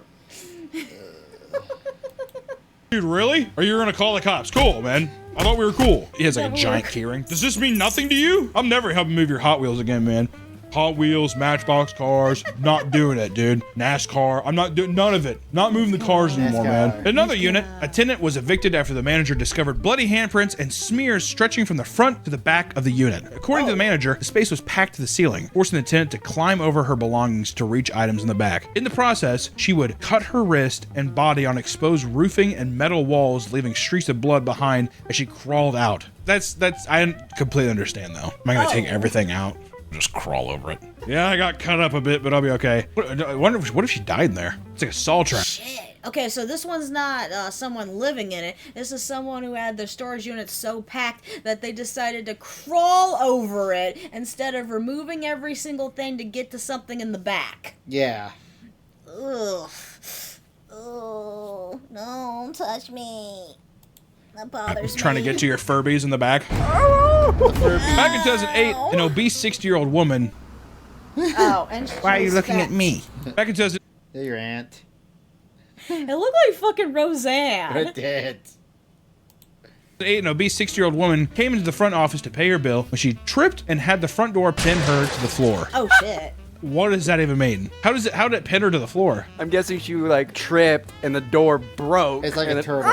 Dude, really? Are you gonna call the cops? Cool, man. I thought we were cool. He has like a giant keyring. Does this mean nothing to you? I'm never helping move your Hot Wheels again, man. Hot Wheels, Matchbox cars, not doing it, dude. NASCAR, I'm not doing none of it. Not moving the cars anymore, man. In another unit, a tenant was evicted after the manager discovered bloody handprints and smears stretching from the front to the back of the unit. According to the manager, the space was packed to the ceiling, forcing the tenant to climb over her belongings to reach items in the back. In the process, she would cut her wrist and body on exposed roofing and metal walls, leaving streaks of blood behind as she crawled out. That's I completely understand though. Am I gonna take everything out? Just crawl over it. Yeah, I got cut up a bit, but I'll be okay. I wonder what if she died in there? It's like a Saw trap. Shit. Okay, so this one's not someone living in it. This is someone who had their storage unit so packed that they decided to crawl over it instead of removing every single thing to get to something in the back. Yeah. Ugh. Oh, don't touch me. That bothers me. Trying to get to your Furbies in the back. Back in 2008, an obese 60-year-old woman. Oh, and Why are you looking at me? Back in 2008, They're your aunt. It looked like fucking Roseanne. They're dead. an obese 60-year-old woman came into the front office to pay her bill when she tripped and had the front door pin her to the floor. Oh shit. What does that even mean? How did it pin her to the floor? I'm guessing she like tripped and the door broke. It's like and a it- turtle.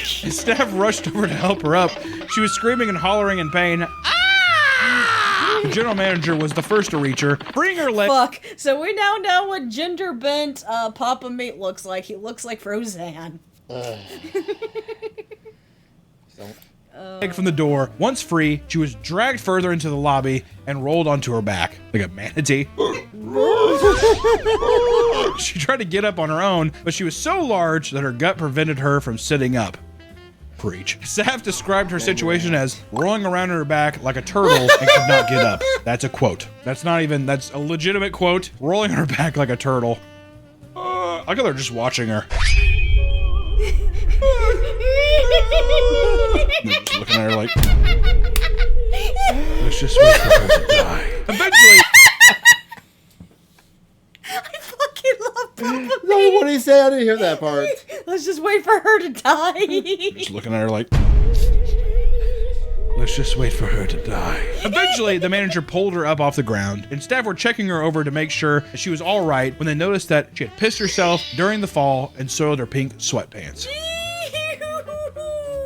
Staff rushed over to help her up. She was screaming and hollering in pain. Ah! The general manager was the first to reach her, bring her leg Fuck. So we now know what gender bent Papa Meat looks like. He looks like Roseanne. from the door. Once free, she was dragged further into the lobby and rolled onto her back like a manatee. She tried to get up on her own, but she was so large that her gut prevented her from sitting up. Preach. Staff described her situation as rolling around on her back like a turtle and could not get up. That's a quote. That's a legitimate quote. Rolling on her back like a turtle. I like how they're just watching her. They're just looking at her like, let's just wait for her to die. Eventually, I fucking love Papa No, what did he say? I didn't hear that part. Let's just wait for her to die. Just looking at her like, let's just wait for her to die. Eventually, the manager pulled her up off the ground, and staff were checking her over to make sure that she was all right when they noticed that she had pissed herself during the fall and soiled her pink sweatpants.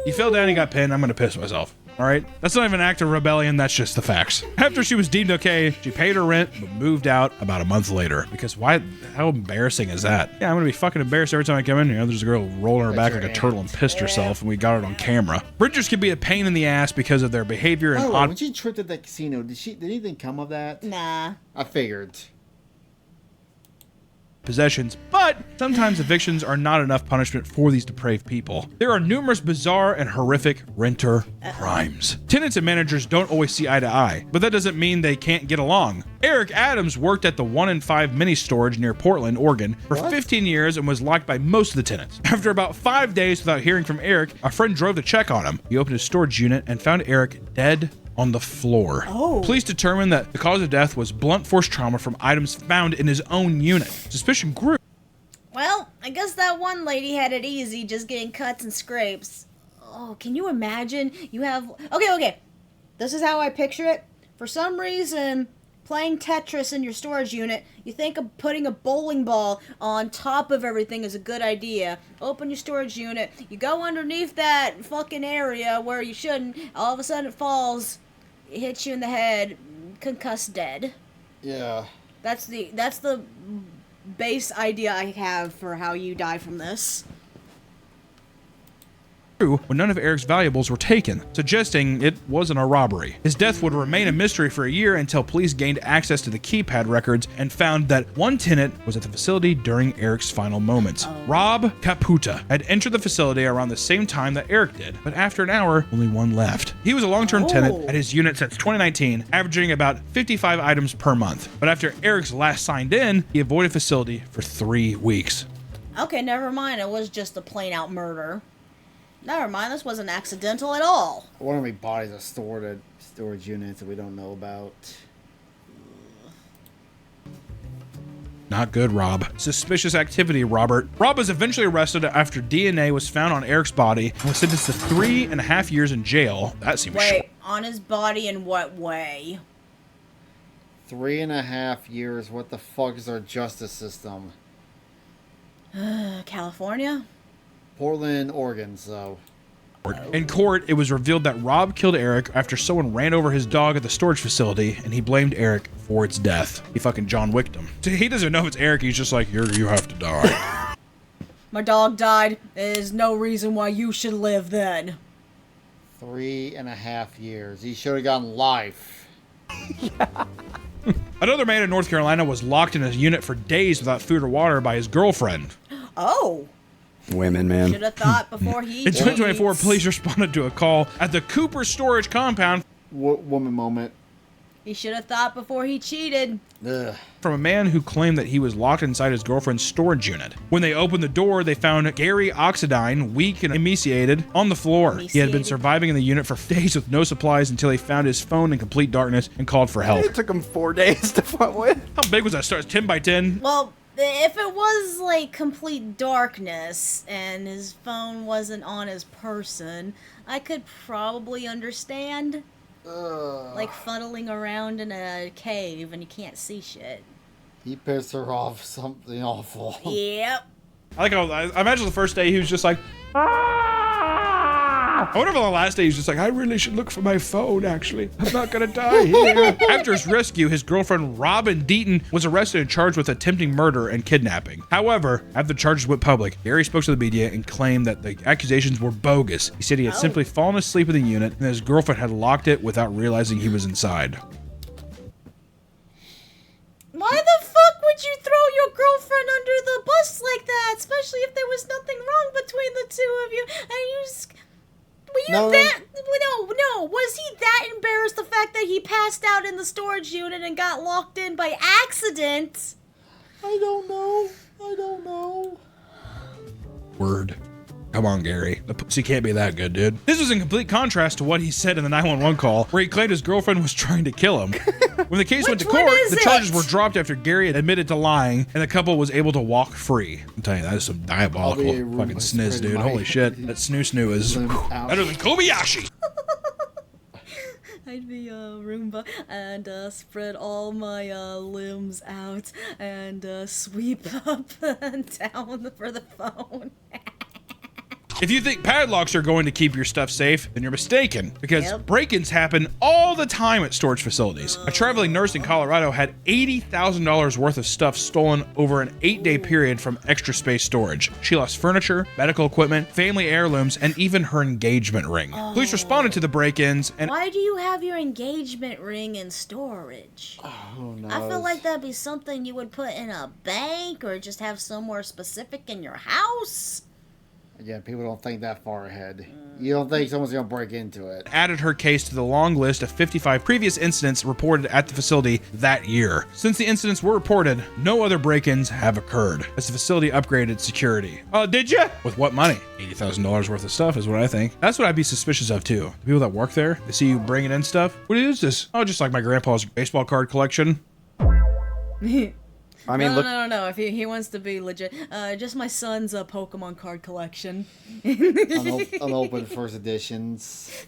He fell down and got pinned. I'm gonna piss myself. All right, that's not even an act of rebellion. That's just the facts. After she was deemed okay, she paid her rent but moved out about a month later. Because why? How embarrassing is that? Yeah, I'm gonna be fucking embarrassed every time I come in here. There's a girl rolling her back like a turtle and pissed herself, and we got it on camera. Renters can be a pain in the ass because of their behavior and When she tripped at that casino, did anything come of that? Nah. I figured. possessions, but sometimes evictions are not enough punishment for these depraved people. There are numerous bizarre and horrific renter crimes. Tenants and managers don't always see eye to eye, but that doesn't mean they can't get along. Eric Adams worked at the 1 in 5 mini storage near Portland, Oregon for 15 years and was liked by most of the tenants. After about 5 days without hearing from Eric, a friend drove to check on him. He opened his storage unit and found Eric dead on the floor. Police determined that the cause of death was blunt force trauma from items found in his own unit. Suspicion grew. Well, I guess that one lady had it easy just getting cuts and scrapes. Oh, can you imagine? You have... Okay. This is how I picture it. For some reason, playing Tetris in your storage unit, you think of putting a bowling ball on top of everything is a good idea. Open your storage unit, you go underneath that fucking area where you shouldn't, all of a sudden it falls, it hits you in the head, concussed dead. Yeah. That's the base idea I have for how you die from this. When none of Eric's valuables were taken, suggesting it wasn't a robbery. His death would remain a mystery for a year until police gained access to the keypad records and found that one tenant was at the facility during Eric's final moments. Rob Caputa had entered the facility around the same time that Eric did, but after an hour, only one left. He was a long-term tenant at his unit since 2019, averaging about 55 items per month. But after Eric's last signed in, he avoided facility for 3 weeks. Okay, never mind, it was just a plain-out murder. Never mind, this wasn't accidental at all. I wonder how many bodies are stored at storage units that we don't know about. Not good, Rob. Suspicious activity, Robert. Rob was eventually arrested after DNA was found on Eric's body and was sentenced to 3.5 years in jail. That seems short. Wait, on his body in what way? 3.5 years. What the fuck is our justice system? California? Portland, Oregon, so. In court, it was revealed that Rob killed Eric after someone ran over his dog at the storage facility, and he blamed Eric for its death. He fucking John Wicked him. He doesn't know if it's Eric, he's just like, you have to die. My dog died. There's no reason why you should live then. 3.5 years. He should have gotten life. Another man in North Carolina was locked in his unit for days without food or water by his girlfriend. Oh. Women, man. Should have thought before he In 2024, cheats. police responded to a call at the Cooper storage compound Woman moment. He should have thought before he cheated. Ugh. from a man who claimed that he was locked inside his girlfriend's storage unit. When they opened the door, they found Gary Oxidine, weak and emaciated, on the floor. He had been surviving in the unit for days with no supplies until he found his phone in complete darkness and called for help. It took him 4 days to find what? How big was that store? 10 by 10? Well, if it was like complete darkness and his phone wasn't on his person, I could probably understand. Like funneling around in a cave and you can't see shit. He pissed her off something awful. Yep. I like how I imagine the first day he was just like, I wonder if on the last day he was just like, I really should look for my phone, actually. I'm not gonna die here. After his rescue, his girlfriend Robin Deaton was arrested and charged with attempting murder and kidnapping. However, after the charges went public, Gary spoke to the media and claimed that the accusations were bogus. He said he had simply fallen asleep in the unit and his girlfriend had locked it without realizing he was inside. Why the fuck would you throw your girlfriend under the bus like that? Especially if there was nothing wrong between the two of you. And you just... No. Was he that embarrassed the fact that he passed out in the storage unit and got locked in by accident? I don't know. Word. Come on, Gary. The pussy can't be that good, dude. This was in complete contrast to what he said in the 911 call, where he claimed his girlfriend was trying to kill him. When the case went to Which one court, is the charges it? were dropped after Gary admitted to lying, and the couple was able to walk free. I'm telling you, that is some diabolical I'll be a room fucking with sniz, spread dude. my- Holy shit. That snoo is Limb whew, out. better than Kobayashi. I'd be a Roomba and spread all my limbs out and sweep up and down for the phone. If you think padlocks are going to keep your stuff safe, then you're mistaken, because Yep. break-ins happen all the time at storage facilities. A traveling nurse in Colorado had $80,000 worth of stuff stolen over an 8-day period from Extra Space Storage. She lost furniture, medical equipment, family heirlooms, and even her engagement ring. Police responded to the break-ins, and Why do you have your engagement ring in storage? Oh, no. I feel like that'd be something you would put in a bank or just have somewhere specific in your house. Yeah, people don't think that far ahead. You don't think someone's gonna break into it. added her case to the long list of 55 previous incidents reported at the facility that year. Since the incidents were reported, no other break-ins have occurred, as the facility upgraded security. Oh, did ya? With what money? $80,000 worth of stuff is what I think. That's what I'd be suspicious of too. The people that work there, they see you bringing in stuff. What is this? Oh, just like my grandpa's baseball card collection. I mean, look. No. If he wants to be legit, just my son's Pokemon card collection. Unopened first editions.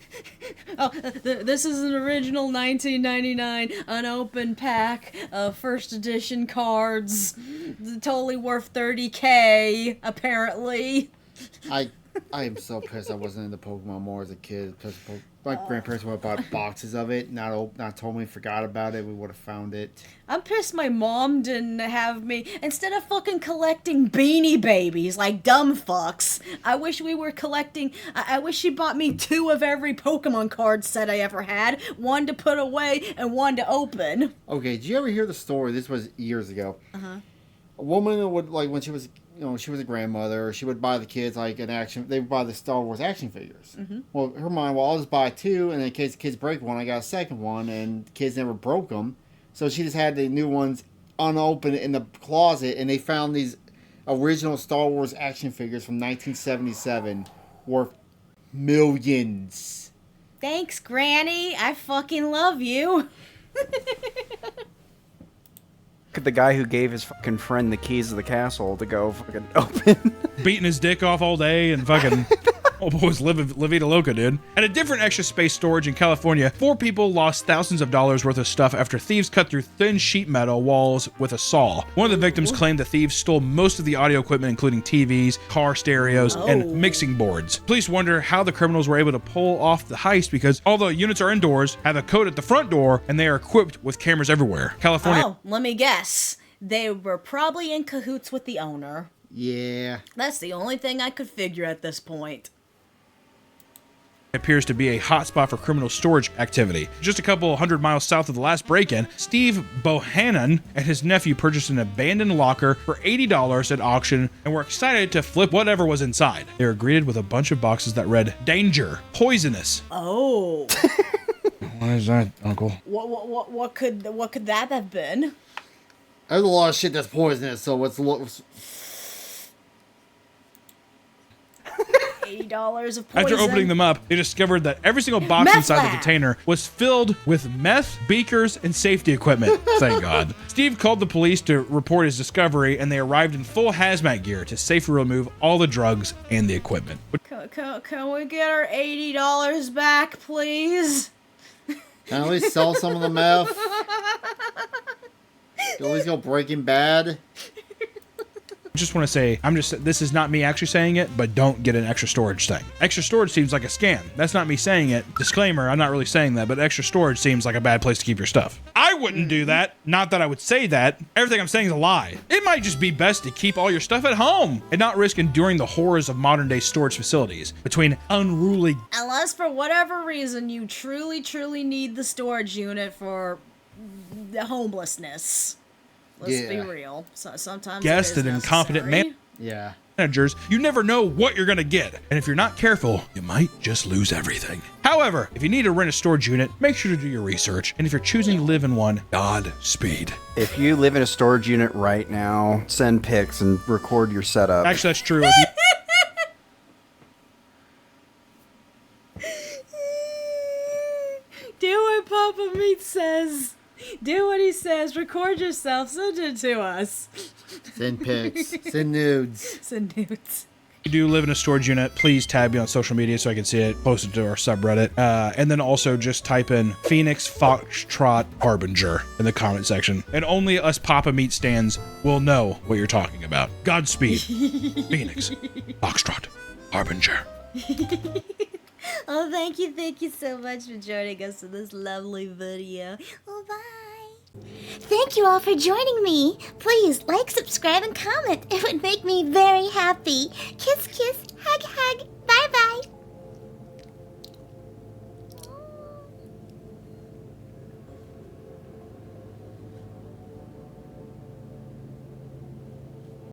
Oh, this is an original 1999 unopened pack of first edition cards. Totally worth $30K, apparently. I am so pissed I wasn't into Pokemon more as a kid. Because my grandparents would have bought boxes of it, not told me, forgot about it. We would have found it. I'm pissed my mom didn't have me. Instead of fucking collecting Beanie Babies like dumb fucks, I wish we were collecting. I wish she bought me 2 of every Pokemon card set I ever had. One to put away and one to open. Okay, did you ever hear the story? This was years ago. A woman would, like, when she was, she was a grandmother, she would buy the kids, like, they would buy the Star Wars action figures. Well, her mind, well, I'll just buy 2, and in case the kids break one, I got a second one, and the kids never broke them. So she just had the new ones unopened in the closet, and they found these original Star Wars action figures from 1977 worth millions. Thanks, Granny. I fucking love you. Look at the guy who gave his fucking friend the keys to the castle to go fucking open. Beating his dick off all day and fucking... Oh, boys, La Vida Loca, dude. At a different Extra Space Storage in California, 4 people lost thousands of dollars worth of stuff after thieves cut through thin sheet metal walls with a saw. One of the victims claimed the thieves stole most of the audio equipment, including TVs, car stereos, and mixing boards. Police wonder how the criminals were able to pull off the heist because although units are indoors, have a code at the front door, and they are equipped with cameras everywhere. California... Oh, let me guess. They were probably in cahoots with the owner. Yeah. That's the only thing I could figure at this point. appears to be a hotspot for criminal storage activity. Just a couple 100 miles south of the last break-in, Steve Bohannon and his nephew purchased an abandoned locker for $80 at auction and were excited to flip whatever was inside. They were greeted with a bunch of boxes that read, "Danger, poisonous." Oh. What is that, Uncle? What could that have been? There's a lot of shit that's poisonous, so what's $80 of poison. After opening them up, they discovered that every single box Meth inside the lab. container was filled with meth, beakers, and safety equipment. Thank God. Steve called the police to report his discovery, and they arrived in full hazmat gear to safely remove all the drugs and the equipment. Can we get our $80 back, please? Can I at least sell some of the meth? Can I at least go Breaking Bad? I just want to say, this is not me actually saying it, but don't get an extra storage thing. Extra storage seems like a scam. That's not me saying it. Disclaimer, I'm not really saying that, but extra storage seems like a bad place to keep your stuff. I wouldn't do that. Not that I would say that. Everything I'm saying is a lie. It might just be best to keep all your stuff at home and not risk enduring the horrors of modern day storage facilities between unruly... Unless for whatever reason you truly need the storage unit for the homelessness. Let's be real. So sometimes guests it is and incompetent necessary. Yeah. managers, you never know what you're going to get. And if you're not careful, you might just lose everything. However, if you need to rent a storage unit, make sure to do your research. And if you're choosing to live in one, Godspeed. If you live in a storage unit right now, send pics and record your setup. Actually, that's true. If you, Papa Meat says. Do what he says. Record yourself. Send it to us. Send pics. Send nudes. Send nudes. If you do live in a storage unit, please tag me on social media so I can see it. Post it to our subreddit. And then also just type in Phoenix Foxtrot Harbinger in the comment section. And only us Papa Meat stands will know what you're talking about. Godspeed. Phoenix Foxtrot Harbinger. Oh, thank you so much for joining us in this lovely video. Oh, bye. Thank you all for joining me. Please like, subscribe, and comment. It would make me very happy. Kiss, kiss,